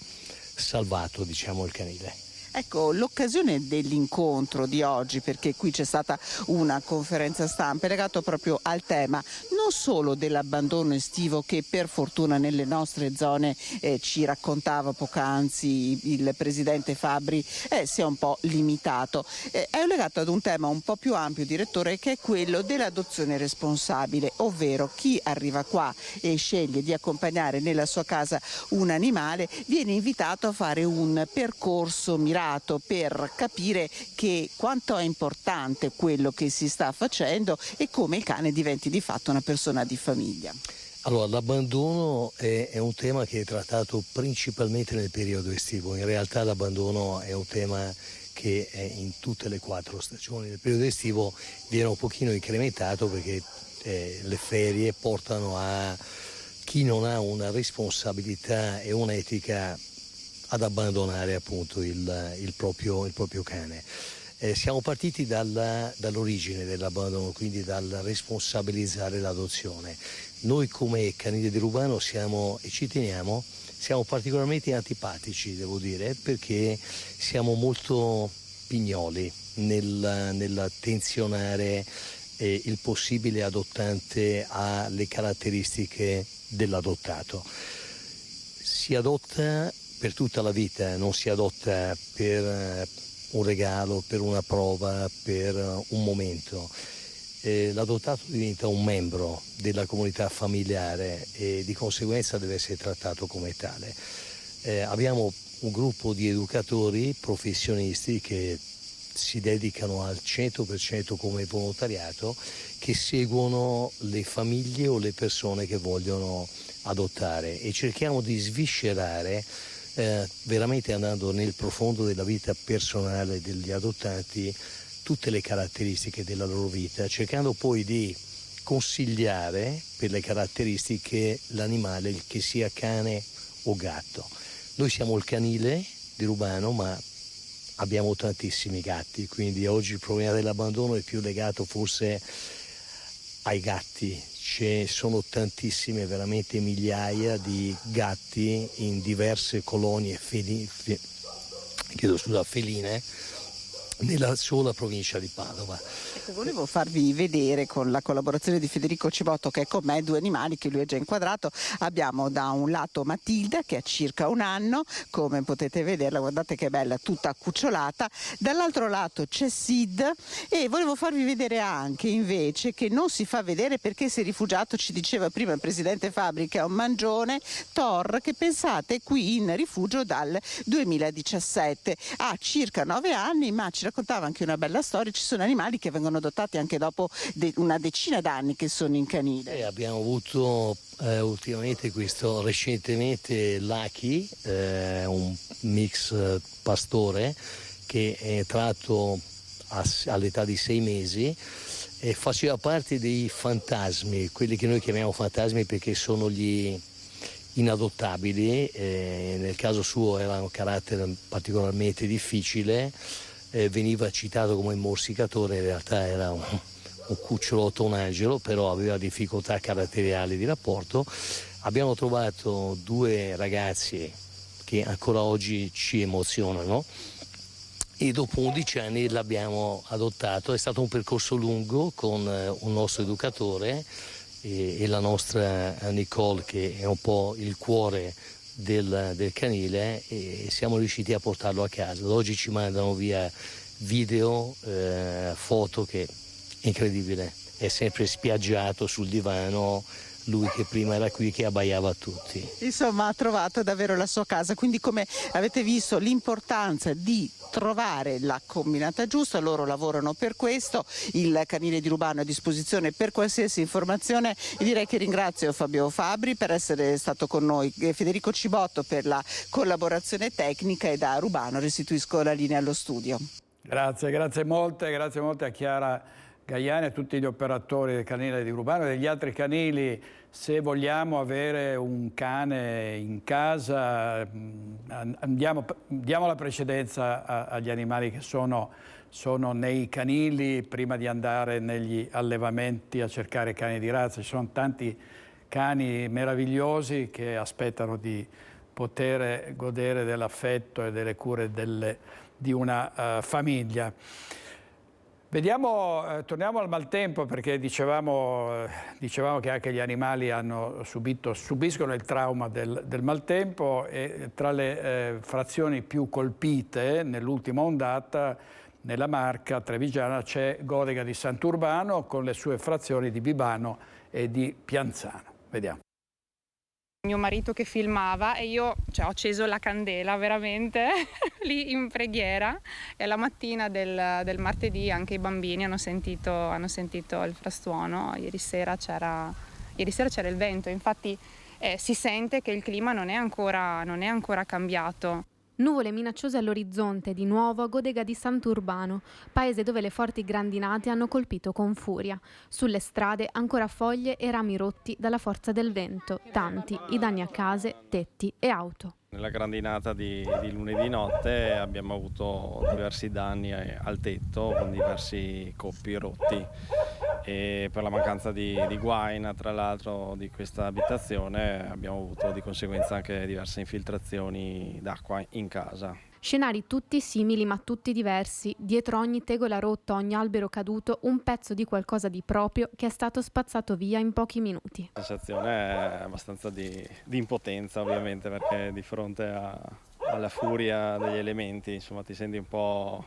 salvato, diciamo, il canile. Ecco, l'occasione dell'incontro di oggi, perché qui c'è stata una conferenza stampa, è legato proprio al tema non solo dell'abbandono estivo, che per fortuna nelle nostre zone ci raccontava poc'anzi il presidente Fabbri, si è un po' limitato. È legato ad un tema un po' più ampio, direttore, che è quello dell'adozione responsabile, ovvero chi arriva qua e sceglie di accompagnare nella sua casa un animale viene invitato a fare un percorso mirato per capire quanto è importante quello che si sta facendo e come il cane diventi di fatto una persona di famiglia. Allora, l'abbandono è un tema che è trattato principalmente nel periodo estivo. In realtà l'abbandono è un tema che è in tutte le 4 stagioni. Nel periodo estivo viene un pochino incrementato perché le ferie portano a chi non ha una responsabilità e un'etica ad abbandonare appunto il proprio cane. Siamo partiti dall'origine dell'abbandono, quindi dal responsabilizzare l'adozione. Noi come canile di Rubano siamo, e ci teniamo, siamo particolarmente antipatici, devo dire, perché siamo molto pignoli nell'attenzionare il possibile adottante alle caratteristiche dell'adottato. Si adotta per tutta la vita, non si adotta per un regalo, per una prova, per un momento. L'adottato diventa un membro della comunità familiare e di conseguenza deve essere trattato come tale. Abbiamo un gruppo di educatori professionisti che si dedicano al 100% come volontariato, che seguono le famiglie o le persone che vogliono adottare e cerchiamo di sviscerare veramente andando nel profondo della vita personale degli adottanti tutte le caratteristiche della loro vita, cercando poi di consigliare per le caratteristiche l'animale, che sia cane o gatto. Noi siamo il canile di Rubano, ma abbiamo tantissimi gatti, quindi oggi il problema dell'abbandono è più legato forse ai gatti. Ci sono tantissime, veramente migliaia di gatti in diverse colonie feline nella sola provincia di Padova. Volevo farvi vedere, con la collaborazione di Federico Cibotto che è con me, due animali che lui ha già inquadrato. Abbiamo da un lato Matilda, che ha circa 1 anno, come potete vederla, guardate che bella, tutta accucciolata. Dall'altro lato c'è Sid, e volevo farvi vedere anche invece che non si fa vedere perché si è rifugiato, ci diceva prima il presidente Fabbri, che è un mangione, Thor, che pensate è qui in rifugio dal 2017. Ha circa 9 anni, ma ci raccontava anche una bella storia. Ci sono animali che vengono adottati anche dopo una decina d'anni che sono in canile. Abbiamo avuto ultimamente recentemente Lucky, un mix pastore che è entrato all'età di 6 mesi e faceva parte dei fantasmi, quelli che noi chiamiamo fantasmi perché sono gli inadottabili. Nel caso suo era un carattere particolarmente difficile. Veniva citato come morsicatore, in realtà era un cucciolotto, un angelo, però aveva difficoltà caratteriali di rapporto. Abbiamo trovato 2 ragazzi che ancora oggi ci emozionano e dopo 11 anni l'abbiamo adottato. È stato un percorso lungo con un nostro educatore e la nostra Nicole, che è un po' il cuore del canile, e siamo riusciti a portarlo a casa. Oggi ci mandano via video, foto, che è incredibile. È sempre spiaggiato sul divano, lui che prima era qui che abbaiava a tutti. Insomma, ha trovato davvero la sua casa, quindi come avete visto l'importanza di trovare la combinata giusta, loro lavorano per questo. Il canile di Rubano è a disposizione per qualsiasi informazione e direi che ringrazio Fabio Fabbri per essere stato con noi, Federico Cibotto per la collaborazione tecnica, e da Rubano restituisco la linea allo studio. Grazie molte a Chiara Gaiani e a tutti gli operatori del canile di Rubano e degli altri canili. Se vogliamo avere un cane in casa, diamo la precedenza agli animali che sono nei canili prima di andare negli allevamenti a cercare cani di razza. Ci sono tanti cani meravigliosi che aspettano di poter godere dell'affetto e delle cure di una famiglia. Torniamo al maltempo, perché dicevamo che anche gli animali subiscono il trauma del maltempo, e tra le frazioni più colpite nell'ultima ondata nella Marca trevigiana c'è Godega di Sant'Urbano con le sue frazioni di Bibano e di Pianzano. Vediamo. Mio marito che filmava e io ho acceso la candela veramente lì in preghiera, e la mattina del martedì anche i bambini hanno sentito il frastuono. Ieri sera c'era il vento, infatti si sente che il clima non è ancora cambiato. Nuvole minacciose all'orizzonte di nuovo a Godega di Sant'Urbano, paese dove le forti grandinate hanno colpito con furia. Sulle strade ancora foglie e rami rotti dalla forza del vento, tanti i danni a case, tetti e auto. Nella grandinata di lunedì notte abbiamo avuto diversi danni al tetto con diversi coppi rotti, e per la mancanza di guaina, tra l'altro, di questa abitazione abbiamo avuto di conseguenza anche diverse infiltrazioni d'acqua in casa. Scenari tutti simili ma tutti diversi, dietro ogni tegola rotta, ogni albero caduto, un pezzo di qualcosa di proprio che è stato spazzato via in pochi minuti. La sensazione è abbastanza di impotenza, ovviamente, perché di fronte alla furia degli elementi, insomma, ti senti un po'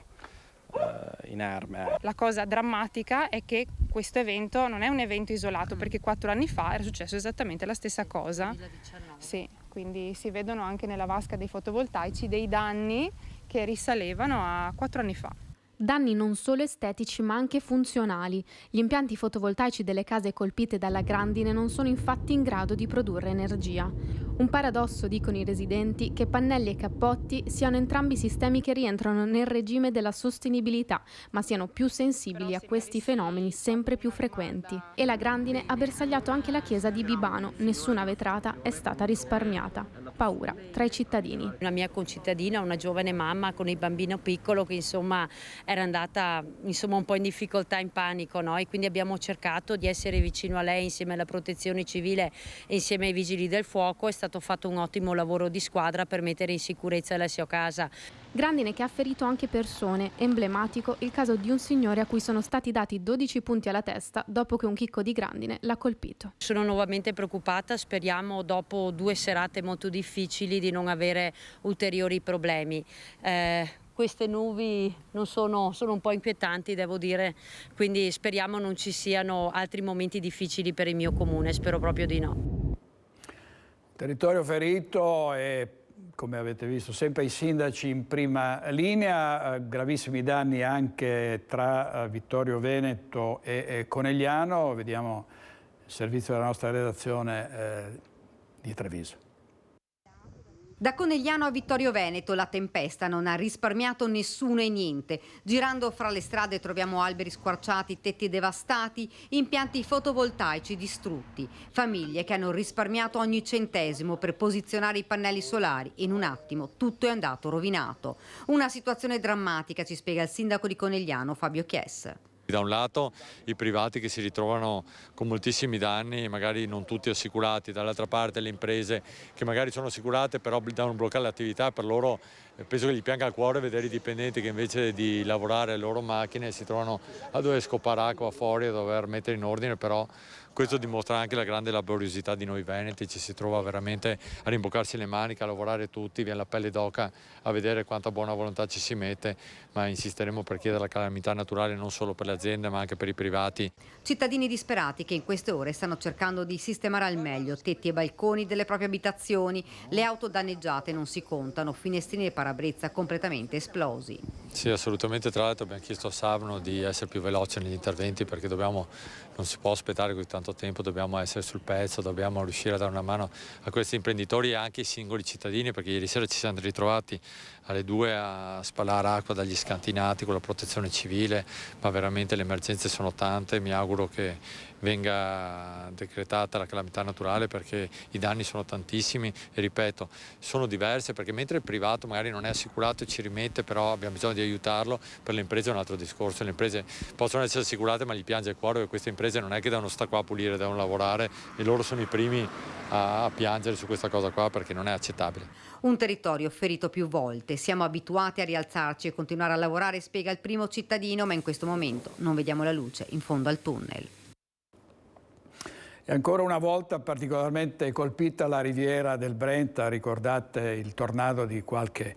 inerme. La cosa drammatica è che questo evento non è un evento isolato, perché 4 anni fa era successo esattamente la stessa cosa. 2019. Sì, quindi si vedono anche nella vasca dei fotovoltaici dei danni che risalevano a 4 anni fa. Danni non solo estetici ma anche funzionali. Gli impianti fotovoltaici delle case colpite dalla grandine non sono infatti in grado di produrre energia. Un paradosso, dicono i residenti, che pannelli e cappotti siano entrambi sistemi che rientrano nel regime della sostenibilità, ma siano più sensibili a questi fenomeni sempre più frequenti. E la grandine ha bersagliato anche la chiesa di Bibano, nessuna vetrata è stata risparmiata. Paura tra i cittadini. Una mia concittadina, una giovane mamma con il bambino piccolo che insomma era andata un po' in difficoltà, in panico, no? E quindi abbiamo cercato di essere vicino a lei insieme alla Protezione Civile e insieme ai Vigili del Fuoco. È stato fatto un ottimo lavoro di squadra per mettere in sicurezza la sua casa. Grandine che ha ferito anche persone. Emblematico il caso di un signore a cui sono stati dati 12 punti alla testa dopo che un chicco di grandine l'ha colpito. Sono nuovamente preoccupata, speriamo dopo 2 serate molto difficili di non avere ulteriori problemi. Queste nubi sono un po' inquietanti, devo dire, quindi speriamo non ci siano altri momenti difficili per il mio comune, spero proprio di no. Territorio ferito e, come avete visto, sempre i sindaci in prima linea, gravissimi danni anche tra Vittorio Veneto e Conegliano. Vediamo il servizio della nostra redazione di Treviso. Da Conegliano a Vittorio Veneto la tempesta non ha risparmiato nessuno e niente. Girando fra le strade troviamo alberi squarciati, tetti devastati, impianti fotovoltaici distrutti, famiglie che hanno risparmiato ogni centesimo per posizionare i pannelli solari. In un attimo tutto è andato rovinato. Una situazione drammatica, ci spiega il sindaco di Conegliano Fabio Chies. Da un lato i privati che si ritrovano con moltissimi danni, magari non tutti assicurati, dall'altra parte le imprese che magari sono assicurate però devono bloccare l'attività. Per loro penso che gli pianga il cuore vedere i dipendenti che invece di lavorare le loro macchine si trovano a dover scopare acqua fuori, a dover mettere in ordine, però questo dimostra anche la grande laboriosità di noi veneti, ci si trova veramente a rimboccarsi le maniche, a lavorare tutti, viene la pelle d'oca a vedere quanta buona volontà ci si mette, ma insisteremo per chiedere la calamità naturale non solo per le aziende ma anche per i privati. Cittadini disperati che in queste ore stanno cercando di sistemare al meglio tetti e balconi delle proprie abitazioni, le auto danneggiate non si contano, finestrini e parabrezza completamente esplosi. Sì, assolutamente, tra l'altro abbiamo chiesto a Savno di essere più veloce negli interventi perché non si può aspettare così tanto tempo, dobbiamo essere sul pezzo, dobbiamo riuscire a dare una mano a questi imprenditori e anche ai singoli cittadini, perché ieri sera ci siamo ritrovati alle 2 a spalare acqua dagli scantinati con la Protezione Civile, ma veramente le emergenze sono tante. Mi auguro che venga decretata la calamità naturale perché i danni sono tantissimi e ripeto sono diverse, perché mentre il privato magari non è assicurato e ci rimette, però abbiamo bisogno di aiutarlo, per le imprese è un altro discorso. Le imprese possono essere assicurate ma gli piange il cuore, che queste imprese non è che devono stare qua a pulire, devono lavorare e loro sono i primi a piangere su questa cosa qua perché non è accettabile. Un territorio ferito più volte, siamo abituati a rialzarci e continuare a lavorare, spiega il primo cittadino, ma in questo momento non vediamo la luce in fondo al tunnel. E ancora una volta particolarmente colpita la riviera del Brenta, ricordate il tornado di qualche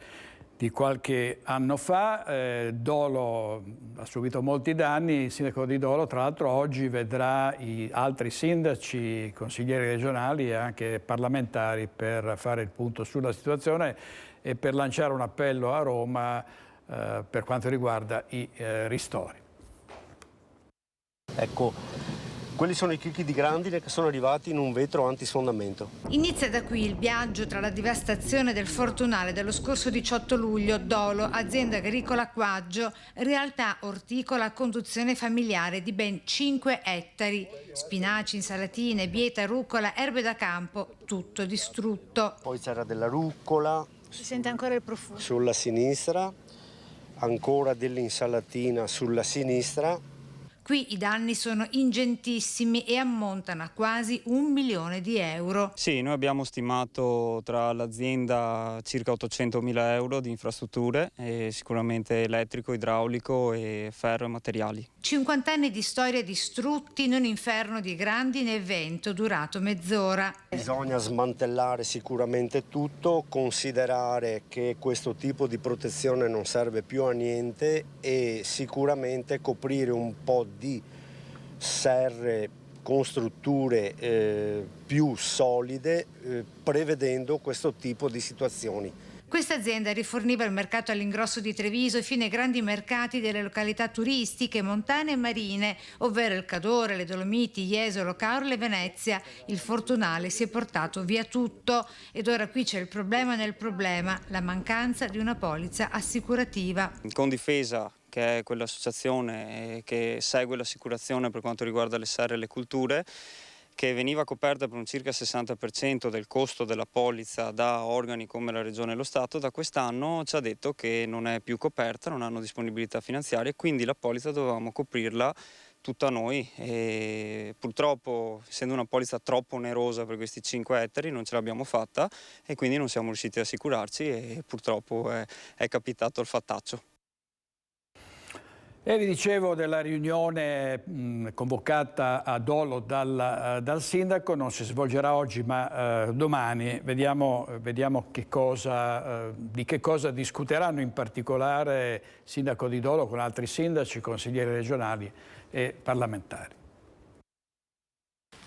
anno fa. Dolo ha subito molti danni, il sindaco di Dolo tra l'altro oggi vedrà altri sindaci, consiglieri regionali e anche parlamentari per fare il punto sulla situazione e per lanciare un appello a Roma per quanto riguarda i ristori. Ecco. Quelli sono i chicchi di grandine che sono arrivati in un vetro antisfondamento. Inizia da qui il viaggio tra la devastazione del Fortunale dello scorso 18 luglio, Dolo, azienda agricola Quaggio, realtà orticola a conduzione familiare di ben 5 ettari. Spinaci, insalatine, bieta, rucola, erbe da campo, tutto distrutto. Poi c'era della rucola. Si sente ancora il profumo. Sulla sinistra, ancora dell'insalatina sulla sinistra. Qui i danni sono ingentissimi e ammontano a quasi 1 milione di euro. Sì, noi abbiamo stimato tra l'azienda circa 800.000 euro di infrastrutture, sicuramente elettrico, idraulico e ferro e materiali. 50 anni di storia distrutti in un inferno di grandine e vento durato mezz'ora. Bisogna smantellare sicuramente tutto, considerare che questo tipo di protezione non serve più a niente e sicuramente coprire un po' di serre con strutture più solide, prevedendo questo tipo di situazioni. Questa azienda riforniva il mercato all'ingrosso di Treviso fino ai grandi mercati delle località turistiche, montane e marine, ovvero il Cadore, le Dolomiti, Jesolo, Caorle e Venezia. Il Fortunale si è portato via tutto ed ora qui c'è il problema nel problema, la mancanza di una polizza assicurativa. Condifesa, che è quell'associazione che segue l'assicurazione per quanto riguarda le serre e le culture, che veniva coperta per un circa 60% del costo della polizza da organi come la Regione e lo Stato, da quest'anno ci ha detto che non è più coperta, non hanno disponibilità finanziarie, quindi la polizza dovevamo coprirla tutta noi e purtroppo, essendo una polizza troppo onerosa per questi 5 ettari, non ce l'abbiamo fatta e quindi non siamo riusciti ad assicurarci e purtroppo è capitato il fattaccio. E vi dicevo della riunione convocata a Dolo dal sindaco, non si svolgerà oggi ma domani. Vediamo di che cosa discuteranno in particolare il sindaco di Dolo con altri sindaci, consiglieri regionali e parlamentari.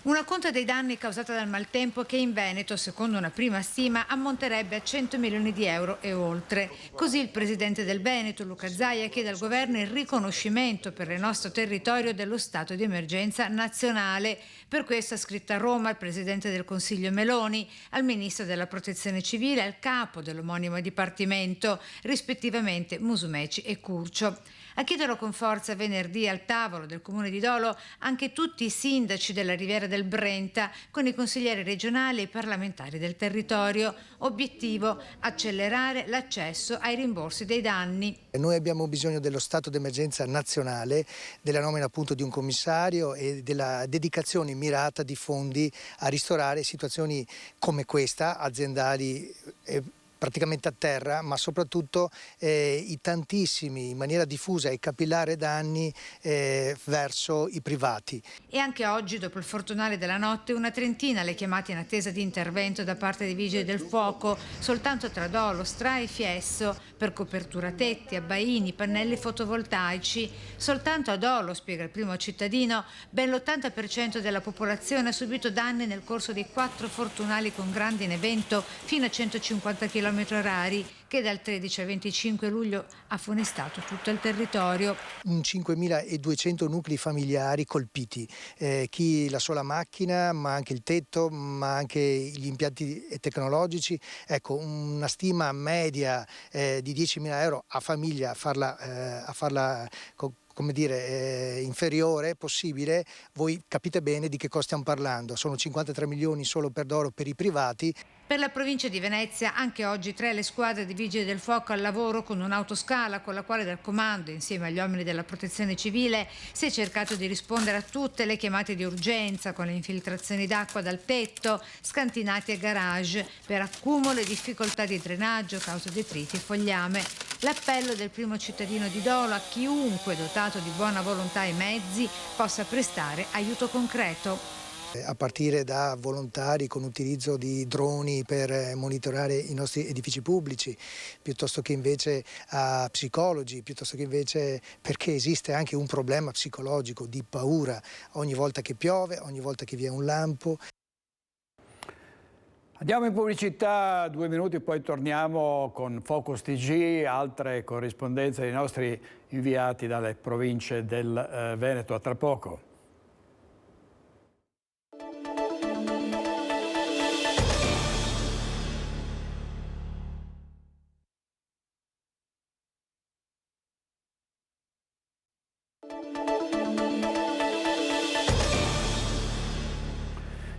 Una conta dei danni causata dal maltempo che in Veneto, secondo una prima stima, ammonterebbe a 100 milioni di euro e oltre. Così il presidente del Veneto, Luca Zaia, chiede al governo il riconoscimento per il nostro territorio dello stato di emergenza nazionale. Per questo ha scritto a Roma al presidente del Consiglio Meloni, al ministro della Protezione Civile e al capo dell'omonimo dipartimento, rispettivamente Musumeci e Curcio. A chiederlo con forza venerdì al tavolo del Comune di Dolo anche tutti i sindaci della Riviera del Brenta con i consiglieri regionali e i parlamentari del territorio. Obiettivo: accelerare l'accesso ai rimborsi dei danni. Noi abbiamo bisogno dello stato d'emergenza nazionale, della nomina appunto di un commissario e della dedicazione mirata di fondi a ristorare situazioni come questa, aziendali praticamente a terra, ma soprattutto i tantissimi, in maniera diffusa e capillare, danni verso i privati. E anche oggi, dopo il Fortunale della notte, una trentina le chiamate in attesa di intervento da parte dei vigili del fuoco, soltanto tra Dolo, Stra e Fiesso, per copertura tetti, abbaini, pannelli fotovoltaici. Soltanto a Dolo, spiega il primo cittadino, ben l'80% della popolazione ha subito danni nel corso dei 4 Fortunali con grandine e vento fino a 150 km orari, che dal 13 al 25 luglio ha funestato tutto il territorio. 5.200 nuclei familiari colpiti, chi la sola macchina, ma anche il tetto, ma anche gli impianti tecnologici. Ecco, una stima media di 10.000 euro a famiglia, a farla come dire, inferiore possibile. Voi capite bene di che cosa stiamo parlando, sono 53 milioni solo per Dolo per i privati. Per la provincia di Venezia anche oggi 3 le squadre di vigili del fuoco al lavoro con un'autoscala con la quale dal comando, insieme agli uomini della protezione civile, si è cercato di rispondere a tutte le chiamate di urgenza con le infiltrazioni d'acqua dal tetto, scantinati e garage per accumulo e difficoltà di drenaggio, causa detriti e fogliame. L'appello del primo cittadino di Dolo a chiunque dotato di buona volontà e mezzi possa prestare aiuto concreto. A partire da volontari con utilizzo di droni per monitorare i nostri edifici pubblici, piuttosto che invece a psicologi, piuttosto che invece perché esiste anche un problema psicologico di paura ogni volta che piove, ogni volta che vi è un lampo. Andiamo in pubblicità, 2 minuti, poi torniamo con Focus TG, altre corrispondenze dei nostri inviati dalle province del Veneto. A tra poco.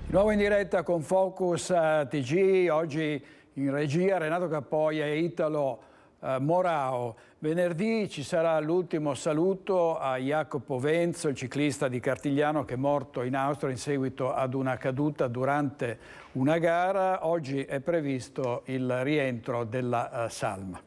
Di nuovo in diretta con Focus TG, oggi in regia Renato Cappoia e Italo Morao. Venerdì ci sarà l'ultimo saluto a Jacopo Venzo, il ciclista di Cartigliano che è morto in Austria in seguito ad una caduta durante una gara. Oggi è previsto il rientro della salma.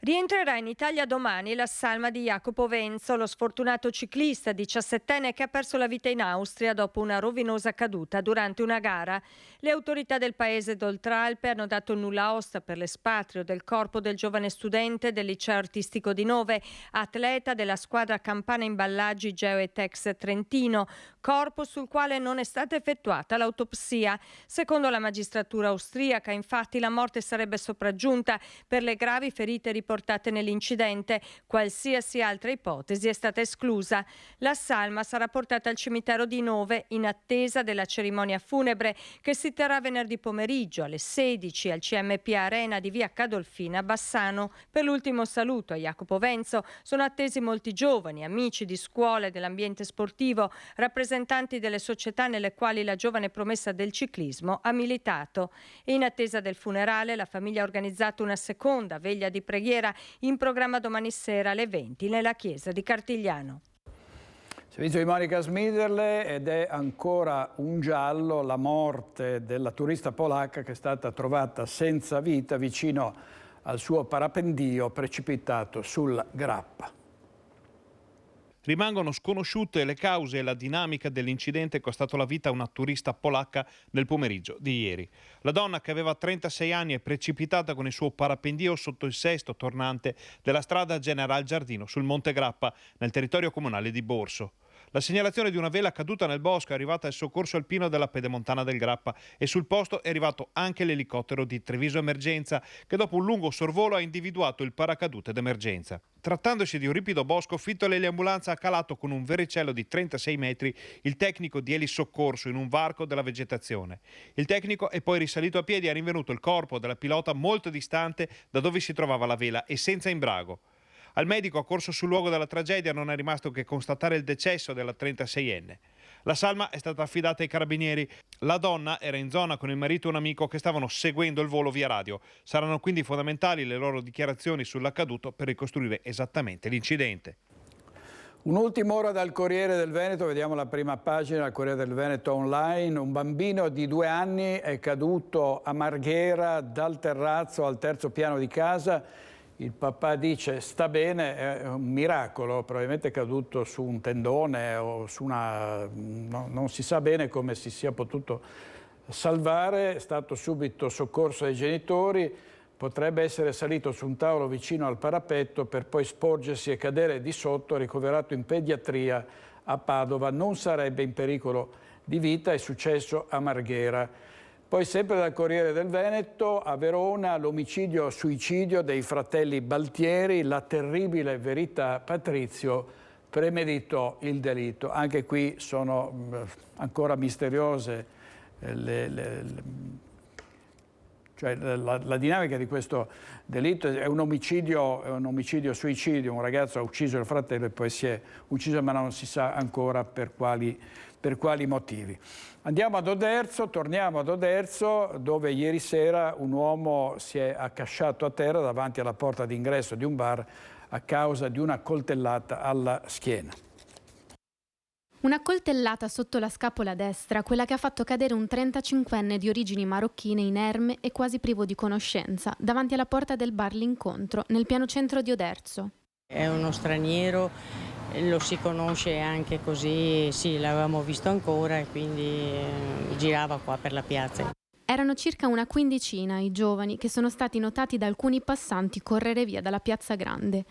Rientrerà in Italia domani la salma di Jacopo Venzo, lo sfortunato ciclista 17enne che ha perso la vita in Austria dopo una rovinosa caduta durante una gara. Le autorità del paese d'Oltralpe hanno dato il nulla osta per l'espatrio del corpo del giovane studente del liceo artistico di Nove, atleta della squadra Campana Imballaggi Geoetex Trentino, corpo sul quale non è stata effettuata l'autopsia. Secondo la magistratura austriaca, infatti, la morte sarebbe sopraggiunta per le gravi ferite riportate nell'incidente. Qualsiasi altra ipotesi è stata esclusa. La salma sarà portata al cimitero di Nove in attesa della cerimonia funebre che si terrà venerdì pomeriggio alle 16 al CMP Arena di via Cadolfina a Bassano. Per l'ultimo saluto a Jacopo Venzo sono attesi molti giovani, amici di scuola e dell'ambiente sportivo, rappresentanti delle società nelle quali la giovane promessa del ciclismo ha militato. E in attesa del funerale la famiglia ha organizzato una seconda veglia di preghiera in programma domani sera alle 20 nella chiesa di Cartigliano. Servizio di Monica Smiderle ed è ancora un giallo la morte della turista polacca che è stata trovata senza vita vicino al suo parapendio precipitato sul Grappa. Rimangono sconosciute le cause e la dinamica dell'incidente che è costato la vita a una turista polacca nel pomeriggio di ieri. La donna, che aveva 36 anni, è precipitata con il suo parapendio sotto il sesto tornante della strada General Giardino sul Monte Grappa, nel territorio comunale di Borso. La segnalazione di una vela caduta nel bosco è arrivata al soccorso alpino della Pedemontana del Grappa e sul posto è arrivato anche l'elicottero di Treviso Emergenza che dopo un lungo sorvolo ha individuato il paracadute d'emergenza. Trattandosi di un ripido bosco, fitto l'eliambulanza ha calato con un vericello di 36 metri il tecnico di elisoccorso in un varco della vegetazione. Il tecnico è poi risalito a piedi e ha rinvenuto il corpo della pilota molto distante da dove si trovava la vela e senza imbrago. Al medico accorso sul luogo della tragedia non è rimasto che constatare il decesso della 36enne. La salma è stata affidata ai carabinieri. La donna era in zona con il marito e un amico che stavano seguendo il volo via radio. Saranno quindi fondamentali le loro dichiarazioni sull'accaduto per ricostruire esattamente l'incidente. Un'ultima ora dal Corriere del Veneto, vediamo la prima pagina del Corriere del Veneto online. Un bambino di 2 anni è caduto a Marghera dal terrazzo al terzo piano di casa. Il papà dice sta bene, è un miracolo, probabilmente è caduto su un tendone o su una... non si sa bene come si sia potuto salvare, è stato subito soccorso ai genitori, potrebbe essere salito su un tavolo vicino al parapetto per poi sporgersi e cadere di sotto, ricoverato in pediatria a Padova, non sarebbe in pericolo di vita, è successo a Marghera. Poi sempre dal Corriere del Veneto, a Verona, l'omicidio-suicidio dei fratelli Baltieri, la terribile verità, Patrizio premeditò il delitto. Anche qui sono ancora misteriose cioè la dinamica di questo delitto. È un omicidio-suicidio, un ragazzo ha ucciso il fratello e poi si è ucciso, ma non si sa ancora per quali motivi. Andiamo ad Oderzo, torniamo ad Oderzo, dove ieri sera un uomo si è accasciato a terra davanti alla porta d'ingresso di un bar a causa di una coltellata alla schiena. Una coltellata sotto la scapola destra, quella che ha fatto cadere un 35enne di origini marocchine inerme e quasi privo di conoscenza, davanti alla porta del bar L'Incontro, nel piano centro di Oderzo. È uno straniero, lo si conosce anche così, sì, l'avevamo visto ancora e quindi girava qua per la piazza. Erano circa una quindicina i giovani che sono stati notati da alcuni passanti correre via dalla Piazza Grande.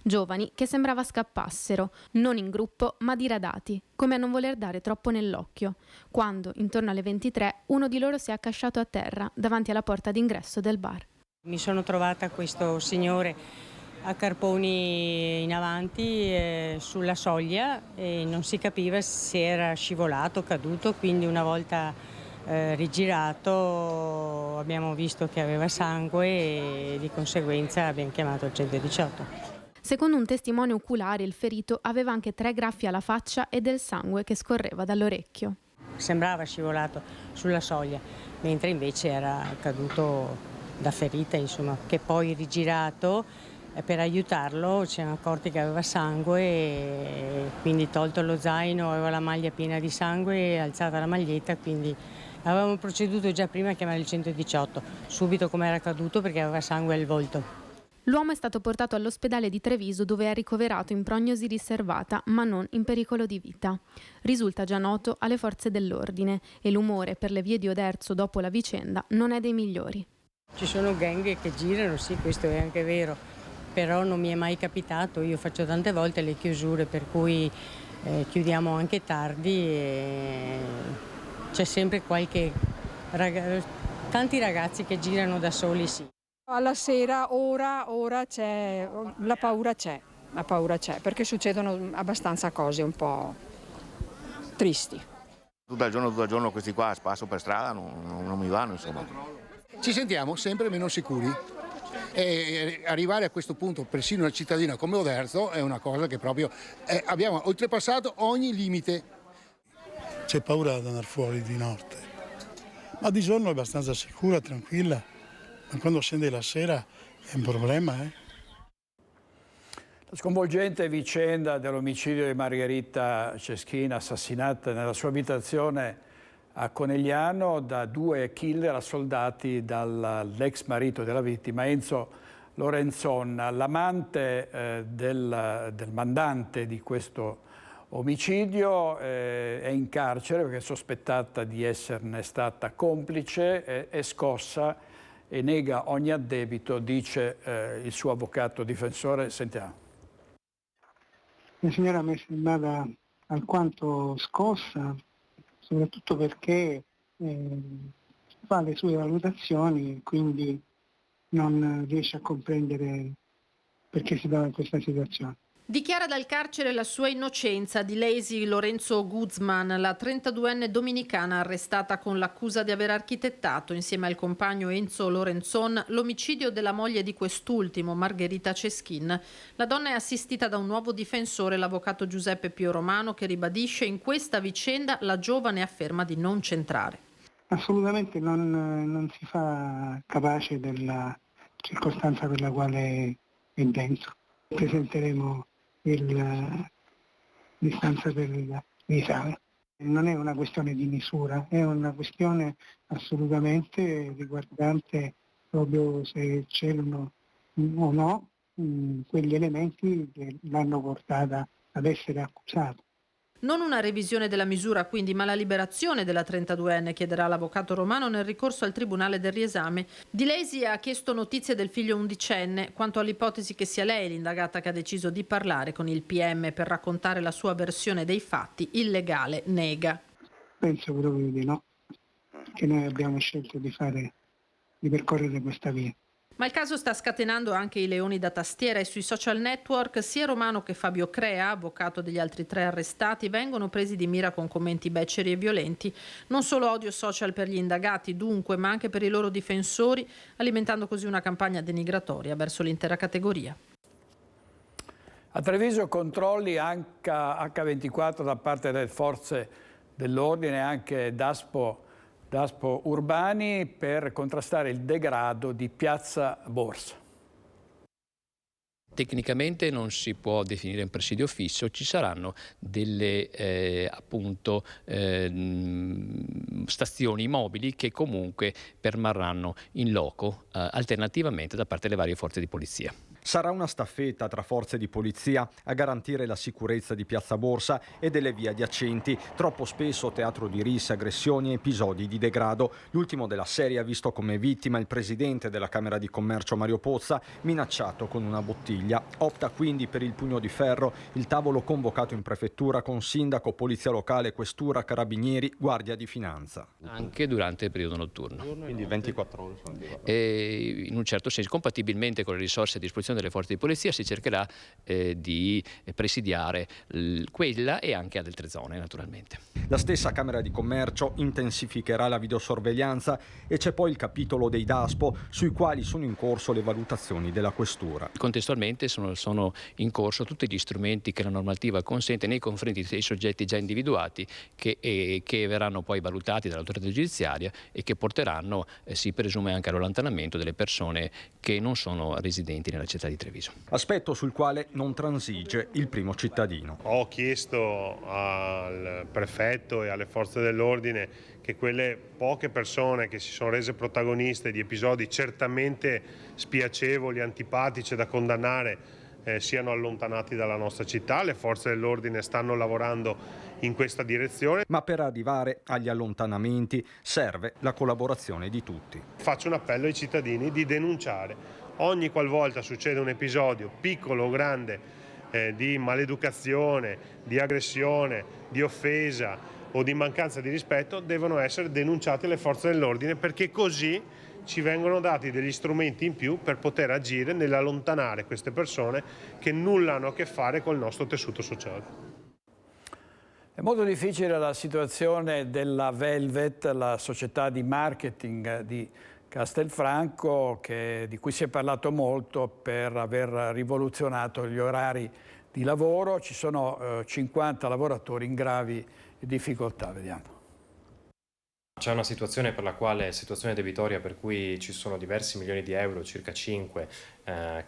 Giovani che sembrava scappassero, non in gruppo ma diradati, come a non voler dare troppo nell'occhio, quando, intorno alle 23, uno di loro si è accasciato a terra davanti alla porta d'ingresso del bar. Mi sono trovata questo signore a carponi in avanti sulla soglia e non si capiva se era scivolato, caduto, quindi una volta rigirato abbiamo visto che aveva sangue e di conseguenza abbiamo chiamato il 118. Secondo un testimone oculare, il ferito aveva anche 3 graffi alla faccia e del sangue che scorreva dall'orecchio. Sembrava scivolato sulla soglia, mentre invece era caduto da ferita, insomma, che poi rigirato per aiutarlo ci siamo accorti che aveva sangue e quindi tolto lo zaino, aveva la maglia piena di sangue, alzata la maglietta, quindi avevamo proceduto già prima a chiamare il 118, subito come era caduto perché aveva sangue al volto. L'uomo è stato portato all'ospedale di Treviso, dove è ricoverato in prognosi riservata, ma non in pericolo di vita. Risulta già noto alle forze dell'ordine e l'umore per le vie di Oderzo dopo la vicenda non è dei migliori. Ci sono gang che girano, sì, questo è anche vero, però non mi è mai capitato. Io faccio tante volte le chiusure, per cui chiudiamo anche tardi e c'è sempre tanti ragazzi che girano da soli, sì. Alla sera, ora c'è, la paura c'è, perché succedono abbastanza cose un po' tristi. Tutto il giorno questi qua spasso per strada non mi vanno, insomma. Ci sentiamo sempre meno sicuri e arrivare a questo punto, persino una cittadina come Oderzo, è una cosa che proprio abbiamo oltrepassato ogni limite. C'è paura di andare fuori di notte, ma di giorno è abbastanza sicura, tranquilla, ma quando scende la sera è un problema. La sconvolgente vicenda dell'omicidio di Margherita Ceschin, assassinata nella sua abitazione a Conegliano da 2 killer assoldati dall'ex marito della vittima, Enzo Lorenzon. L'amante del mandante di questo omicidio è in carcere perché è sospettata di esserne stata complice, è scossa e nega ogni addebito, dice il suo avvocato difensore. Sentiamo. La signora mi è sembrata alquanto scossa, soprattutto perché fa le sue valutazioni, quindi non riesce a comprendere perché si trova in questa situazione. Dichiara dal carcere la sua innocenza Dilesi Lorenzo Guzman, la 32enne dominicana arrestata con l'accusa di aver architettato insieme al compagno Enzo Lorenzon l'omicidio della moglie di quest'ultimo, Margherita Ceschin. La donna è assistita da un nuovo difensore, l'avvocato Giuseppe Pio Romano, che ribadisce in questa vicenda la giovane afferma di non c'entrare. Assolutamente non si fa capace della circostanza per la quale è dentro. Presenteremo l'istanza per l'esame. Non è una questione di misura, è una questione assolutamente riguardante proprio se c'erano o no quegli elementi che l'hanno portata ad essere accusata. Non una revisione della misura quindi, ma la liberazione della 32enne, chiederà l'avvocato Romano nel ricorso al Tribunale del riesame. Dilesi ha chiesto notizie del figlio undicenne. Quanto all'ipotesi che sia lei l'indagata che ha deciso di parlare con il PM per raccontare la sua versione dei fatti, il legale nega. Penso proprio di no, che noi abbiamo scelto di percorrere questa via. Ma il caso sta scatenando anche i leoni da tastiera e sui social network sia Romano che Fabio Crea, avvocato degli altri 3 arrestati, vengono presi di mira con commenti beceri e violenti. Non solo odio social per gli indagati, dunque, ma anche per i loro difensori, alimentando così una campagna denigratoria verso l'intera categoria. A Treviso controlli H24 da parte delle forze dell'ordine, anche Daspo Urbani, per contrastare il degrado di Piazza Borsa. Tecnicamente non si può definire un presidio fisso, ci saranno delle stazioni mobili che comunque permarranno in loco alternativamente da parte delle varie forze di polizia. Sarà una staffetta tra forze di polizia a garantire la sicurezza di Piazza Borsa e delle vie adiacenti, troppo spesso teatro di risse, aggressioni e episodi di degrado. L'ultimo della serie ha visto come vittima il presidente della Camera di Commercio Mario Pozza, minacciato con una bottiglia. Opta quindi per il pugno di ferro il tavolo convocato in prefettura con sindaco, polizia locale, questura, carabinieri, guardia di finanza. Anche durante il periodo notturno. Quindi 24 ore. E in un certo senso, compatibilmente con le risorse a disposizione delle forze di polizia, si cercherà di presidiare quella e anche ad altre zone, naturalmente. La stessa Camera di Commercio intensificherà la videosorveglianza e c'è poi il capitolo dei Daspo, sui quali sono in corso le valutazioni della questura. Contestualmente sono in corso tutti gli strumenti che la normativa consente nei confronti dei soggetti già individuati che verranno poi valutati dall'autorità giudiziaria e che porteranno, si presume, anche all'allontanamento delle persone che non sono residenti nella città città di Treviso. Aspetto sul quale non transige il primo cittadino. Ho chiesto al prefetto e alle forze dell'ordine che quelle poche persone che si sono rese protagoniste di episodi certamente spiacevoli, antipatici da condannare, siano allontanati dalla nostra città. Le forze dell'ordine stanno lavorando in questa direzione. Ma per arrivare agli allontanamenti serve la collaborazione di tutti. Faccio un appello ai cittadini di denunciare ogni qualvolta succede un episodio, piccolo o grande, di maleducazione, di aggressione, di offesa o di mancanza di rispetto, devono essere denunciate alle forze dell'ordine, perché così ci vengono dati degli strumenti in più per poter agire nell'allontanare queste persone che nulla hanno a che fare col nostro tessuto sociale. È molto difficile la situazione della Velvet, la società di marketing di Castelfranco, di cui si è parlato molto per aver rivoluzionato gli orari di lavoro. Ci sono 50 lavoratori in gravi difficoltà, vediamo. C'è una situazione situazione debitoria per cui ci sono diversi milioni di euro, circa 5,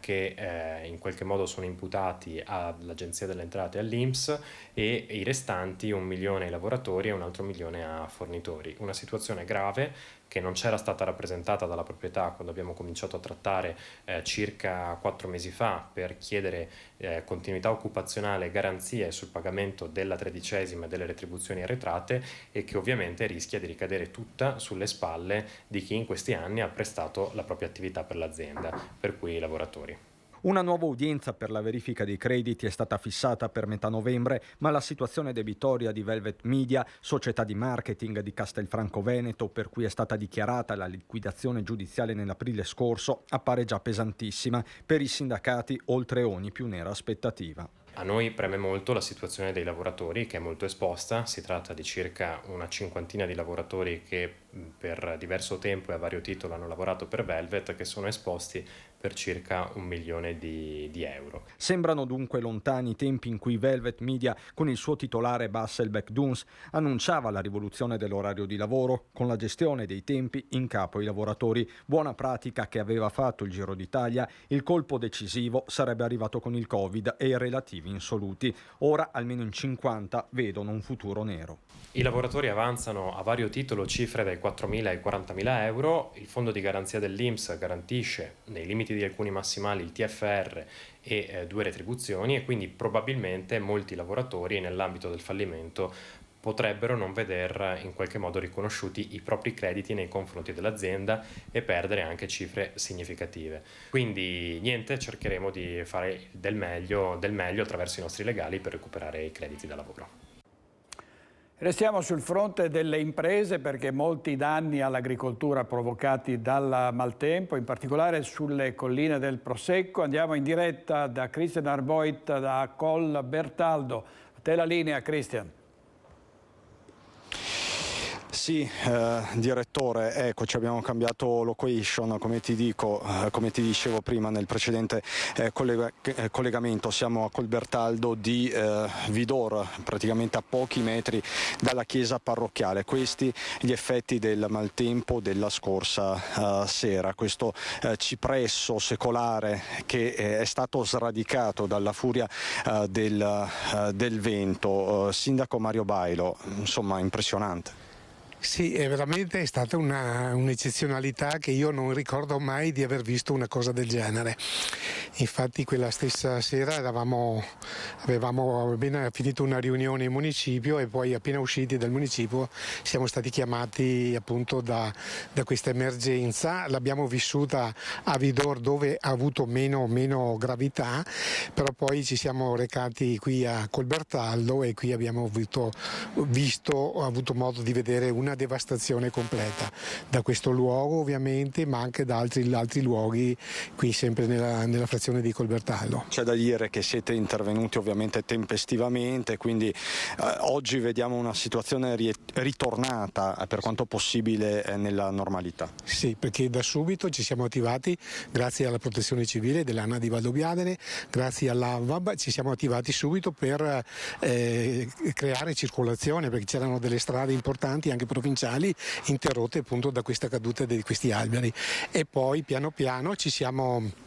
che in qualche modo sono imputati all'Agenzia delle Entrate e all'INPS, e i restanti 1 milione ai lavoratori e un altro milione a fornitori. Una situazione grave che non c'era stata rappresentata dalla proprietà quando abbiamo cominciato a trattare circa 4 mesi fa per chiedere continuità occupazionale e garanzie sul pagamento della 13ª e delle retribuzioni arretrate, e che ovviamente rischia di ricadere tutta sulle spalle di chi in questi anni ha prestato la propria attività per l'azienda, per cui i lavoratori. Una nuova udienza per la verifica dei crediti è stata fissata per metà novembre, ma la situazione debitoria di Velvet Media, società di marketing di Castelfranco Veneto, per cui è stata dichiarata la liquidazione giudiziale nell'aprile scorso, appare già pesantissima per i sindacati, oltre ogni più nera aspettativa. A noi preme molto la situazione dei lavoratori, che è molto esposta. Si tratta di circa una 50ina di lavoratori che per diverso tempo e a vario titolo hanno lavorato per Velvet, che sono esposti per circa 1 milione di euro. Sembrano dunque lontani i tempi in cui Velvet Media, con il suo titolare Basselbeck Duns, annunciava la rivoluzione dell'orario di lavoro, con la gestione dei tempi in capo ai lavoratori. Buona pratica che aveva fatto il Giro d'Italia. Il colpo decisivo sarebbe arrivato con il Covid e i relativi insoluti. Ora almeno in 50 vedono un futuro nero. I lavoratori avanzano a vario titolo cifre dai 4.000 ai 40.000 euro. Il fondo di garanzia dell'INPS garantisce, nei limiti di alcuni massimali, il TFR e 2 retribuzioni, e quindi probabilmente molti lavoratori nell'ambito del fallimento potrebbero non veder in qualche modo riconosciuti i propri crediti nei confronti dell'azienda e perdere anche cifre significative. Quindi niente, cercheremo di fare del meglio attraverso i nostri legali per recuperare i crediti da lavoro. Restiamo sul fronte delle imprese, perché molti danni all'agricoltura provocati dal maltempo, in particolare sulle colline del Prosecco. Andiamo in diretta da Christian Arboit da Col Bertaldo. A te la linea, Christian. Sì, direttore, ecco, ci abbiamo cambiato location, come ti dicevo prima nel precedente collegamento. Siamo a Colbertaldo di Vidor, praticamente a pochi metri dalla chiesa parrocchiale. Questi gli effetti del maltempo della scorsa sera, questo cipresso secolare che è stato sradicato dalla furia del vento. Sindaco Mario Bailo, insomma, impressionante. Sì, è veramente stata un'eccezionalità che io non ricordo mai di aver visto una cosa del genere. Infatti quella stessa sera avevamo appena finito una riunione in municipio, e poi appena usciti dal municipio siamo stati chiamati appunto da questa emergenza. L'abbiamo vissuta a Vidor, dove ha avuto meno gravità, però poi ci siamo recati qui a Colbertaldo e qui abbiamo avuto modo di vedere una devastazione completa da questo luogo, ovviamente, ma anche da altri luoghi qui sempre nella frazione di Colbertaldo. C'è da dire che siete intervenuti ovviamente tempestivamente, quindi oggi vediamo una situazione ritornata per quanto possibile nella normalità. Sì, perché da subito ci siamo attivati, grazie alla Protezione Civile dell'ANA di Valdobbiadene, grazie all'ANVAB, ci siamo attivati subito per creare circolazione, perché c'erano delle strade importanti anche provinciali interrotte appunto da questa caduta di questi alberi, e poi piano piano ci siamo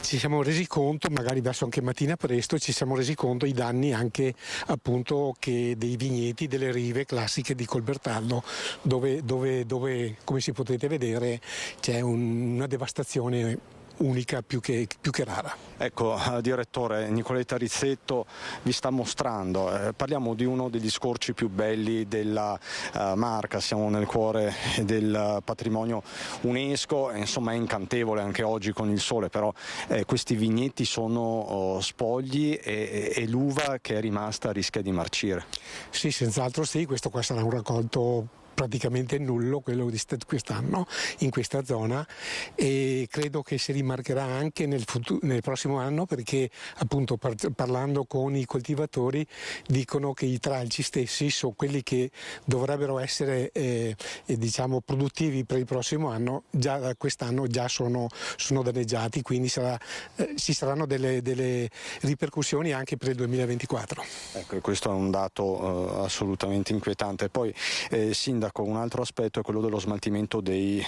ci siamo resi conto, magari verso anche mattina presto, ci siamo resi conto i danni anche appunto che dei vigneti, delle rive classiche di Colbertallo, dove come si potete vedere c'è una devastazione unica più che rara. Ecco, direttore, Nicoletta Rizzetto vi sta mostrando, parliamo di uno degli scorci più belli della Marca, siamo nel cuore del patrimonio UNESCO, insomma è incantevole anche oggi con il sole, però questi vigneti sono spogli e l'uva che è rimasta rischia di marcire. Sì, senz'altro sì, questo qua sarà un raccolto praticamente nullo, quello di quest'anno in questa zona, e credo che si rimarcherà anche nel prossimo anno, perché appunto parlando con i coltivatori dicono che i tralci stessi sono quelli che dovrebbero essere diciamo produttivi per il prossimo anno, già da quest'anno già sono danneggiati, quindi ci saranno delle ripercussioni anche per il 2024. Ecco, questo è un dato assolutamente inquietante. Poi Sindaco, un altro aspetto è quello dello smaltimento dei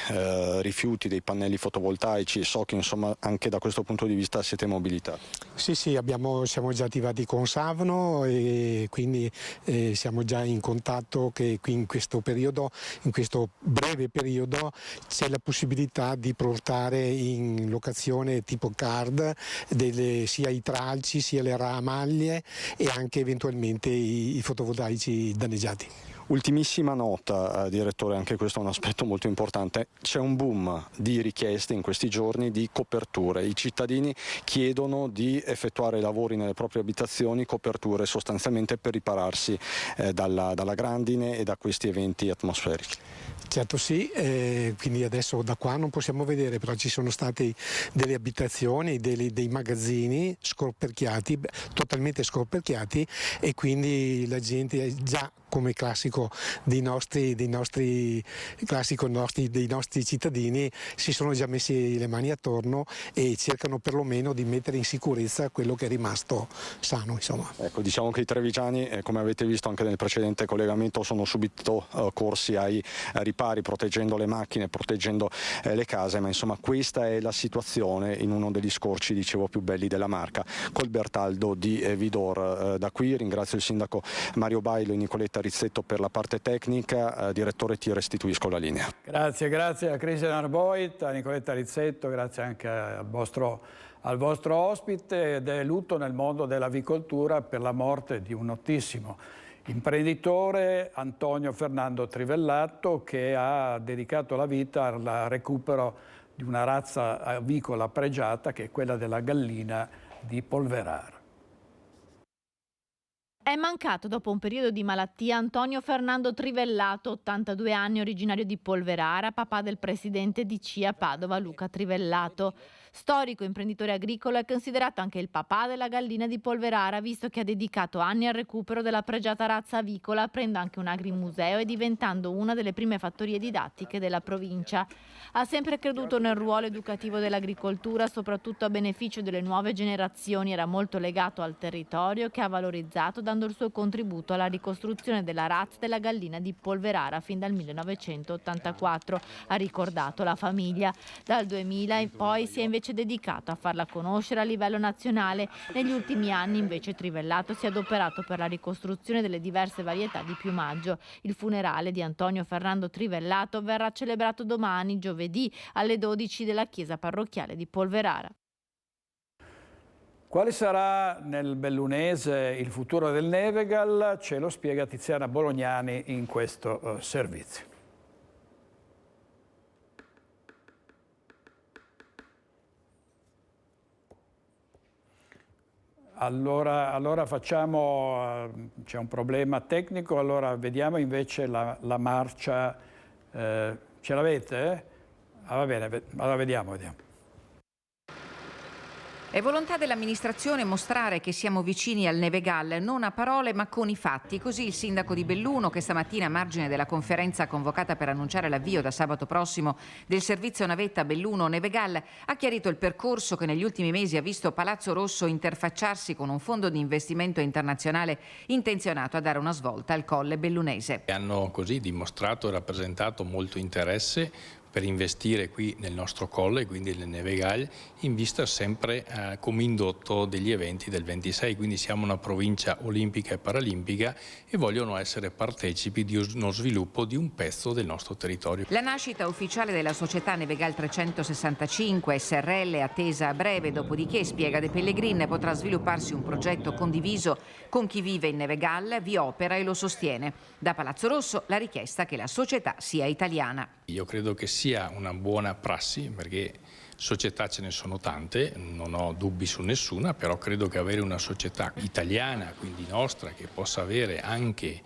rifiuti, dei pannelli fotovoltaici. So che insomma anche da questo punto di vista siete mobilitati. Sì, siamo già attivati con Savno e quindi siamo già in contatto che qui in questo breve periodo c'è la possibilità di portare in locazione tipo card sia i tralci, sia le ramaglie e anche eventualmente i fotovoltaici danneggiati. Ultimissima nota, direttore, anche questo è un aspetto molto importante. C'è un boom di richieste in questi giorni di coperture. I cittadini chiedono di effettuare lavori nelle proprie abitazioni, coperture sostanzialmente per ripararsi dalla grandine e da questi eventi atmosferici. Certo sì, quindi adesso da qua non possiamo vedere, però ci sono state delle abitazioni, dei magazzini scoperchiati, totalmente scoperchiati, e quindi la gente già come classico dei nostri cittadini si sono già messi le mani attorno e cercano perlomeno di mettere in sicurezza quello che è rimasto sano, insomma. Ecco, diciamo che i trevigiani, come avete visto anche nel precedente collegamento, sono subito corsi ai ripari, proteggendo le macchine, proteggendo le case, ma insomma questa è la situazione in uno degli scorci, dicevo, più belli della Marca, Colbertaldo di Vidor. Da qui ringrazio il sindaco Mario Bailo e Nicoletta Rizzetto per la parte tecnica. Direttore, ti restituisco la linea. Grazie a Christian Arboit, a Nicoletta Rizzetto, grazie anche al vostro ospite. Ed è lutto nel mondo dell'avicoltura per la morte di un notissimo imprenditore, Antonio Fernando Trivellato, che ha dedicato la vita al recupero di una razza avicola pregiata che è quella della gallina di Polverara. È mancato dopo un periodo di malattia Antonio Fernando Trivellato, 82 anni, originario di Polverara, papà del presidente di CIA Padova Luca Trivellato. Storico imprenditore agricolo, è considerato anche il papà della gallina di Polverara, visto che ha dedicato anni al recupero della pregiata razza avicola, aprendo anche un agrimuseo e diventando una delle prime fattorie didattiche della provincia. Ha sempre creduto nel ruolo educativo dell'agricoltura, soprattutto a beneficio delle nuove generazioni. Era molto legato al territorio, che ha valorizzato dando il suo contributo alla ricostruzione della razza della gallina di Polverara fin dal 1984, ha ricordato la famiglia. Dal 2000 in poi si è invece dedicato a farla conoscere a livello nazionale. Negli ultimi anni invece Trivellato si è adoperato per la ricostruzione delle diverse varietà di piumaggio. Il funerale di Antonio Fernando Trivellato verrà celebrato domani, giovedì, alle 12 della chiesa parrocchiale di Polverara. Quale sarà nel bellunese il futuro del Nevegal? Ce lo spiega Tiziana Bolognani in questo servizio. Allora facciamo, c'è un problema tecnico, allora vediamo invece la marcia, ce l'avete? Va bene, allora vediamo. È volontà dell'amministrazione mostrare che siamo vicini al Nevegal, non a parole ma con i fatti. Così il sindaco di Belluno, che stamattina a margine della conferenza convocata per annunciare l'avvio da sabato prossimo del servizio navetta Belluno-Nevegal, ha chiarito il percorso che negli ultimi mesi ha visto Palazzo Rosso interfacciarsi con un fondo di investimento internazionale intenzionato a dare una svolta al colle bellunese. Hanno così dimostrato e rappresentato molto interesse per investire qui nel nostro colle, quindi nel Nevegal, in vista sempre come indotto degli eventi del 26, quindi siamo una provincia olimpica e paralimpica e vogliono essere partecipi di uno sviluppo di un pezzo del nostro territorio. La nascita ufficiale della società Nevegal 365 SRL è attesa a breve, dopodiché, spiega De Pellegrin, potrà svilupparsi un progetto condiviso con chi vive in Nevegal, vi opera e lo sostiene. Da Palazzo Rosso la richiesta che la società sia italiana. Io credo che sia una buona prassi, perché società ce ne sono tante, non ho dubbi su nessuna, però credo che avere una società italiana, quindi nostra, che possa avere anche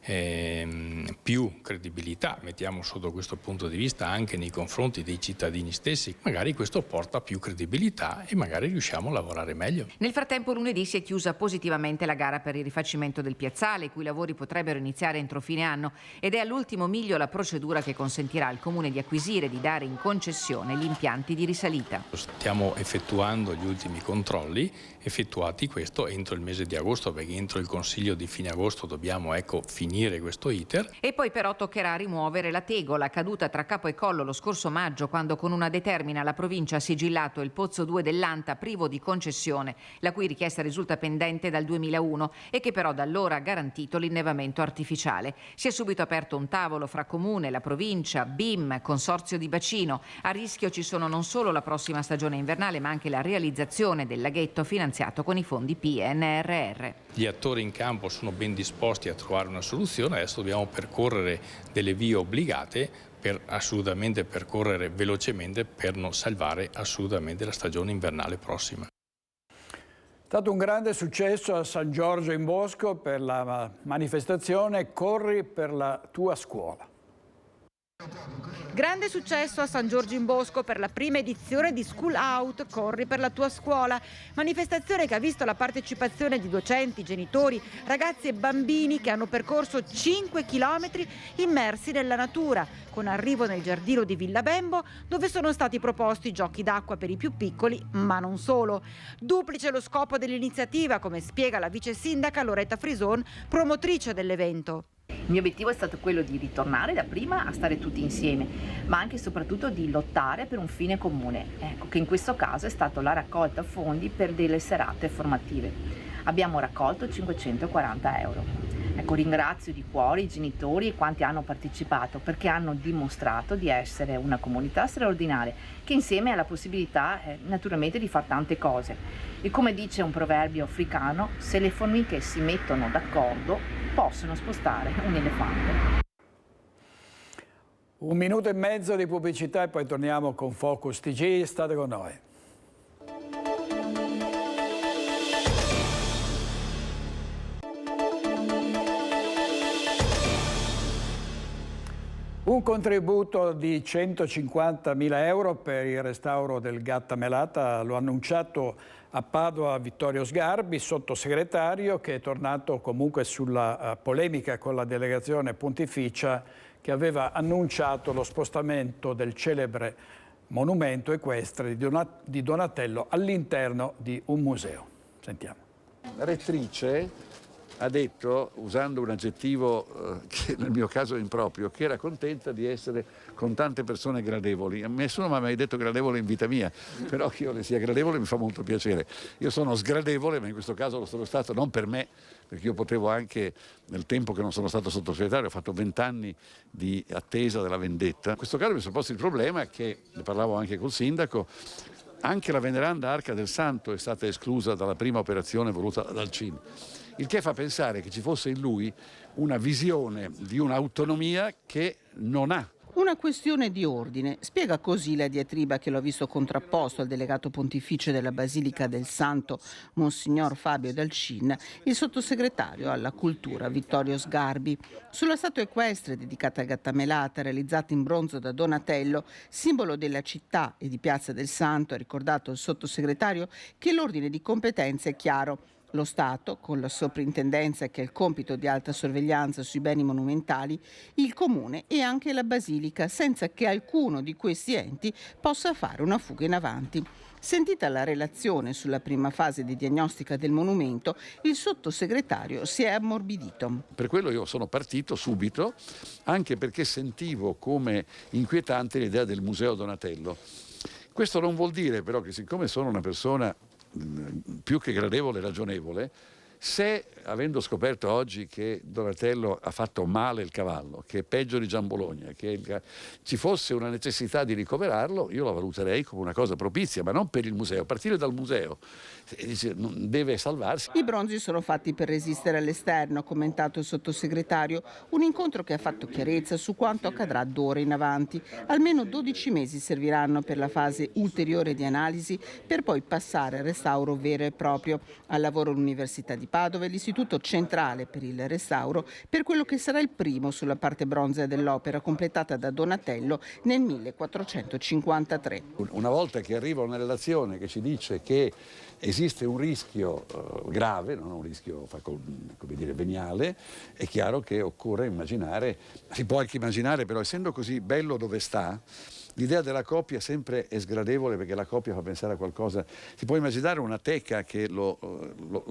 più credibilità, mettiamo sotto questo punto di vista, anche nei confronti dei cittadini stessi, magari questo porta più credibilità e magari riusciamo a lavorare meglio. Nel frattempo lunedì si è chiusa positivamente la gara per il rifacimento del piazzale, i cui lavori potrebbero iniziare entro fine anno, ed è all'ultimo miglio la procedura che consentirà al Comune di acquisire e di dare in concessione gli impianti di risalita. Stiamo effettuando gli ultimi controlli, effettuati questo entro il mese di agosto, perché entro il Consiglio di fine agosto dobbiamo finire questo iter. E poi però toccherà rimuovere la tegola caduta tra capo e collo lo scorso maggio, quando con una determina la provincia ha sigillato il pozzo 2 dell'Anta privo di concessione, la cui richiesta risulta pendente dal 2001 e che però da allora ha garantito l'innevamento artificiale. Si è subito aperto un tavolo fra Comune, la provincia, BIM, Consorzio di Bacino. A rischio ci sono non solo la prossima stagione invernale, ma anche la realizzazione del laghetto finanziato con i fondi PNRR. Gli attori in campo sono ben disposti a trovare una soluzione, adesso dobbiamo percorrere delle vie obbligate per assolutamente percorrere velocemente per non salvare assolutamente la stagione invernale prossima. È stato un grande successo a San Giorgio in Bosco per la manifestazione Corri per la tua scuola. Grande successo a San Giorgio in Bosco per la prima edizione di School Out, Corri per la tua scuola, manifestazione che ha visto la partecipazione di docenti, genitori, ragazzi e bambini che hanno percorso 5 chilometri immersi nella natura, con arrivo nel giardino di Villa Bembo, dove sono stati proposti giochi d'acqua per i più piccoli, ma non solo. Duplice lo scopo dell'iniziativa, come spiega la vice sindaca Loretta Frison, promotrice dell'evento. Il mio obiettivo è stato quello di ritornare da prima a stare tutti insieme, ma anche e soprattutto di lottare per un fine comune, che in questo caso è stato la raccolta fondi per delle serate formative. Abbiamo raccolto 540 euro. Ringrazio di cuore i genitori e quanti hanno partecipato, perché hanno dimostrato di essere una comunità straordinaria che insieme ha la possibilità naturalmente di fare tante cose. E come dice un proverbio africano, se le formiche si mettono d'accordo possono spostare un elefante. 1 minuto e mezzo di pubblicità e poi torniamo con Focus TG, state con noi. Un contributo di 150.000 euro per il restauro del Gatta Melata lo ha annunciato a Padova Vittorio Sgarbi, sottosegretario, che è tornato comunque sulla polemica con la delegazione pontificia che aveva annunciato lo spostamento del celebre monumento equestre di Donatello all'interno di un museo. Sentiamo. La rettrice ha detto, usando un aggettivo che nel mio caso è improprio, che era contenta di essere con tante persone gradevoli. Nessuno mi ha mai detto gradevole in vita mia, però che io le sia gradevole mi fa molto piacere. Io sono sgradevole, ma in questo caso lo sono stato non per me, perché io potevo anche, nel tempo che non sono stato sottosegretario, ho fatto 20 anni di attesa della vendetta. In questo caso mi sono posto il problema che, ne parlavo anche col sindaco, anche la veneranda Arca del Santo è stata esclusa dalla prima operazione voluta dal CIN. Il che fa pensare che ci fosse in lui una visione di un'autonomia che non ha. Una questione di ordine, spiega così la diatriba che l'ho visto contrapposto al delegato pontificio della Basilica del Santo, Monsignor Fabio Dalcin, il sottosegretario alla cultura Vittorio Sgarbi. Sulla statua equestre dedicata a Gatta Melata, realizzata in bronzo da Donatello, simbolo della città e di Piazza del Santo, ha ricordato il sottosegretario che l'ordine di competenza è chiaro. Lo Stato, con la soprintendenza che ha il compito di alta sorveglianza sui beni monumentali, il Comune e anche la Basilica, senza che alcuno di questi enti possa fare una fuga in avanti. Sentita la relazione sulla prima fase di diagnostica del monumento, il sottosegretario si è ammorbidito. Per quello io sono partito subito, anche perché sentivo come inquietante l'idea del Museo Donatello. Questo non vuol dire però che, siccome sono una persona più che gradevole e ragionevole, se, avendo scoperto oggi che Donatello ha fatto male il cavallo, che è peggio di Giambologna, che ci fosse una necessità di ricoverarlo, io la valuterei come una cosa propizia, ma non per il museo. A partire dal museo deve salvarsi. I bronzi sono fatti per resistere all'esterno, ha commentato il sottosegretario, un incontro che ha fatto chiarezza su quanto accadrà d'ora in avanti. Almeno 12 mesi serviranno per la fase ulteriore di analisi, per poi passare al restauro vero e proprio. Al lavoro l'Università di Padova e l'Istituto Centrale per il Restauro, per quello che sarà il primo sulla parte bronzea dell'opera, completata da Donatello nel 1453. Una volta che arriva una relazione che ci dice che esiste un rischio grave, non un rischio come dire, veniale, è chiaro che occorre immaginare, si può anche immaginare, però essendo così bello dove sta, l'idea della coppia sempre è sgradevole, perché la coppia fa pensare a qualcosa. Si può immaginare una teca che lo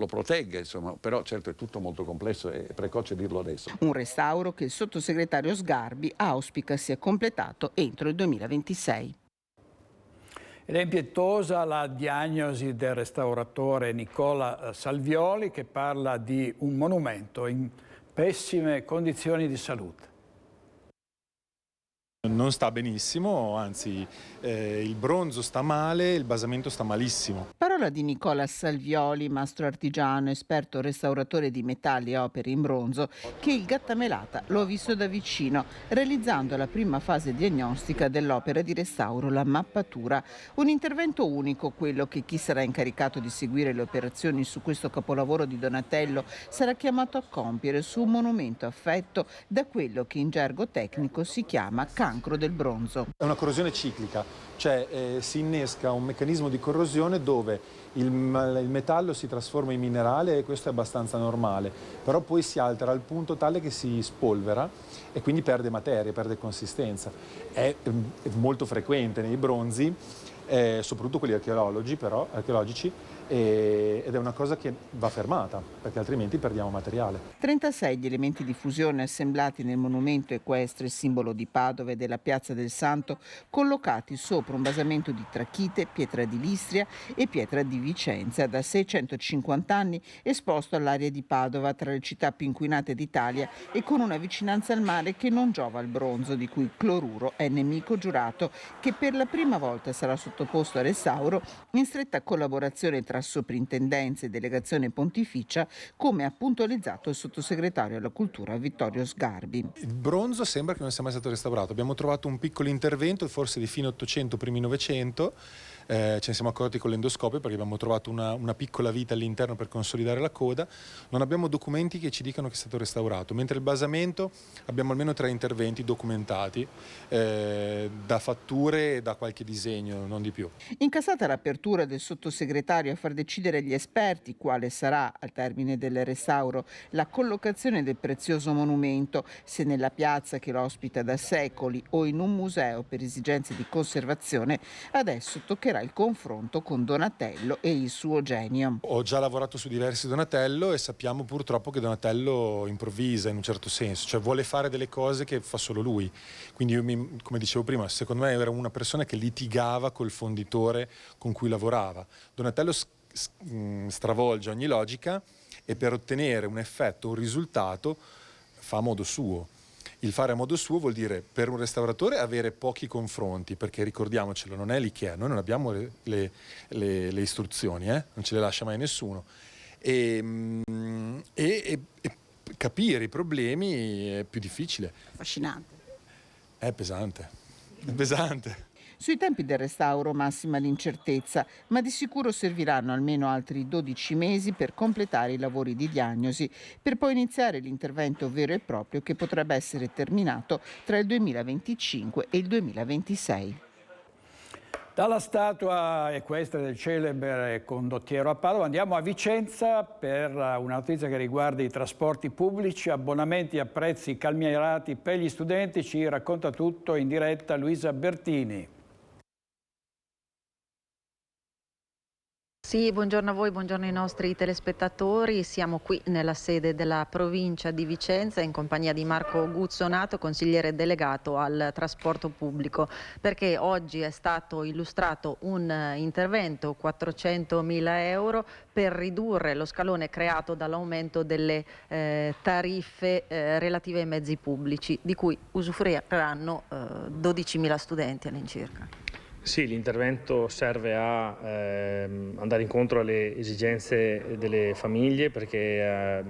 protegga, insomma, però certo è tutto molto complesso e è precoce dirlo adesso. Un restauro che il sottosegretario Sgarbi auspica sia completato entro il 2026. Ed è impietosa la diagnosi del restauratore Nicola Salvioli, che parla di un monumento in pessime condizioni di salute. Non sta benissimo, anzi il bronzo sta male, il basamento sta malissimo. Parola di Nicola Salvioli, mastro artigiano, esperto restauratore di metalli e opere in bronzo, che il Gattamelata lo ha visto da vicino, realizzando la prima fase diagnostica dell'opera di restauro, la mappatura. Un intervento unico, quello che chi sarà incaricato di seguire le operazioni su questo capolavoro di Donatello sarà chiamato a compiere su un monumento affetto da quello che in gergo tecnico si chiama cancro del bronzo. È una corrosione ciclica, cioè si innesca un meccanismo di corrosione dove il metallo si trasforma in minerale, e questo è abbastanza normale, però poi si altera al punto tale che si spolvera e quindi perde materia, perde consistenza. È molto frequente nei bronzi, soprattutto quelli archeologici, ed è una cosa che va fermata, perché altrimenti perdiamo materiale. 36 gli elementi di fusione assemblati nel monumento equestre, simbolo di Padova e della Piazza del Santo, collocati sopra un basamento di trachite, pietra di Listria e pietra di Vicenza, da 650 anni esposto all'area di Padova, tra le città più inquinate d'Italia, e con una vicinanza al mare che non giova al bronzo, di cui il cloruro è nemico giurato, che per la prima volta sarà sottoposto a restauro in stretta collaborazione tra soprintendenze e delegazione pontificia, come ha puntualizzato il sottosegretario alla cultura Vittorio Sgarbi. Il bronzo sembra che non sia mai stato restaurato. Abbiamo trovato un piccolo intervento, forse di fine 800, primi 900. Ce ne siamo accorti con l'endoscopio, perché abbiamo trovato una piccola vita all'interno per consolidare la coda. Non abbiamo documenti che ci dicano che è stato restaurato, mentre il basamento abbiamo almeno 3 interventi documentati, da fatture e da qualche disegno, non di più. Incassata l'apertura del sottosegretario a far decidere gli esperti quale sarà, al termine del restauro, la collocazione del prezioso monumento, se nella piazza che lo ospita da secoli o in un museo per esigenze di conservazione, adesso toccherà il confronto con Donatello e il suo genio. Ho già lavorato su diversi Donatello e sappiamo purtroppo che Donatello improvvisa in un certo senso, cioè vuole fare delle cose che fa solo lui. Quindi io, come dicevo prima, secondo me era una persona che litigava col fonditore con cui lavorava. Donatello stravolge ogni logica e per ottenere un effetto, un risultato, fa a modo suo. Il fare a modo suo vuol dire, per un restauratore, avere pochi confronti, perché ricordiamocelo, non è l'IKEA, noi non abbiamo le istruzioni, non ce le lascia mai nessuno. E capire i problemi è più difficile. Affascinante. È pesante, è pesante. Sui tempi del restauro massima l'incertezza, ma di sicuro serviranno almeno altri 12 mesi per completare i lavori di diagnosi, per poi iniziare l'intervento vero e proprio che potrebbe essere terminato tra il 2025 e il 2026. Dalla statua equestre del celebre condottiero a Padova andiamo a Vicenza per una notizia che riguarda i trasporti pubblici, abbonamenti a prezzi calmierati per gli studenti. Ci racconta tutto in diretta Luisa Bertini. Sì, buongiorno a voi, buongiorno ai nostri telespettatori. Siamo qui nella sede della provincia di Vicenza in compagnia di Marco Guzzonato, consigliere delegato al trasporto pubblico, perché oggi è stato illustrato un intervento, 400.000 euro, per ridurre lo scalone creato dall'aumento delle tariffe relative ai mezzi pubblici, di cui usufruiranno 12.000 studenti all'incirca. Sì, l'intervento serve a andare incontro alle esigenze delle famiglie, perché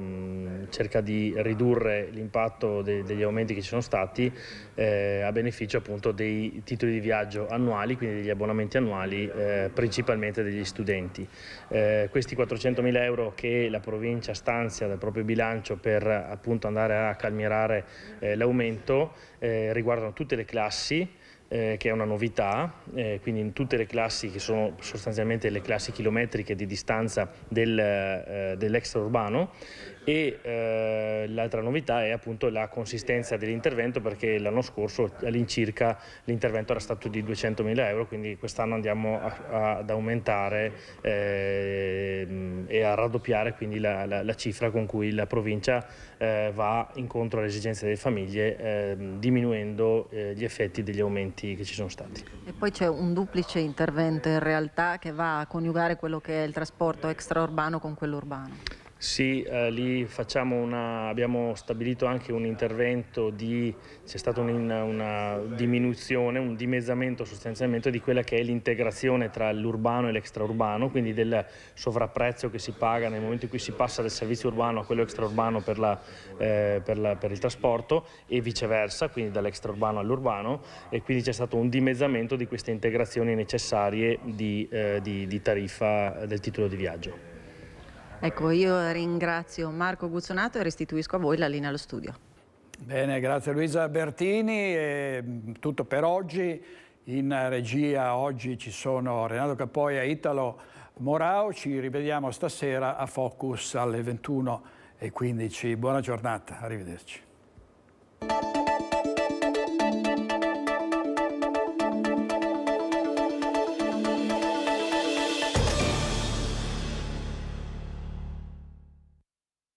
cerca di ridurre l'impatto degli aumenti che ci sono stati a beneficio appunto dei titoli di viaggio annuali, quindi degli abbonamenti annuali, principalmente degli studenti. Questi 400.000 euro che la provincia stanzia dal proprio bilancio per appunto andare a calmierare l'aumento riguardano tutte le classi, che è una novità, quindi in tutte le classi, che sono sostanzialmente le classi chilometriche di distanza dell'extraurbano, e l'altra novità è appunto la consistenza dell'intervento, perché l'anno scorso all'incirca l'intervento era stato di 200.000 euro, quindi quest'anno andiamo ad aumentare e a raddoppiare quindi la cifra con cui la provincia va incontro alle esigenze delle famiglie, diminuendo gli effetti degli aumenti che ci sono stati. E poi c'è un duplice intervento in realtà che va a coniugare quello che è il trasporto extraurbano con quello urbano. Sì, lì abbiamo stabilito anche un intervento c'è stata una diminuzione, un dimezzamento sostanzialmente di quella che è l'integrazione tra l'urbano e l'extraurbano, quindi del sovrapprezzo che si paga nel momento in cui si passa dal servizio urbano a quello extraurbano per il trasporto, e viceversa, quindi dall'extraurbano all'urbano, e quindi c'è stato un dimezzamento di queste integrazioni necessarie di tariffa del titolo di viaggio. Ecco, io ringrazio Marco Guzzonato e restituisco a voi la linea allo studio. Bene, grazie Luisa Bertini. È tutto per oggi. In regia oggi ci sono Renato Capoia e Italo Morao. Ci rivediamo stasera a Focus alle 21:15. Buona giornata, arrivederci.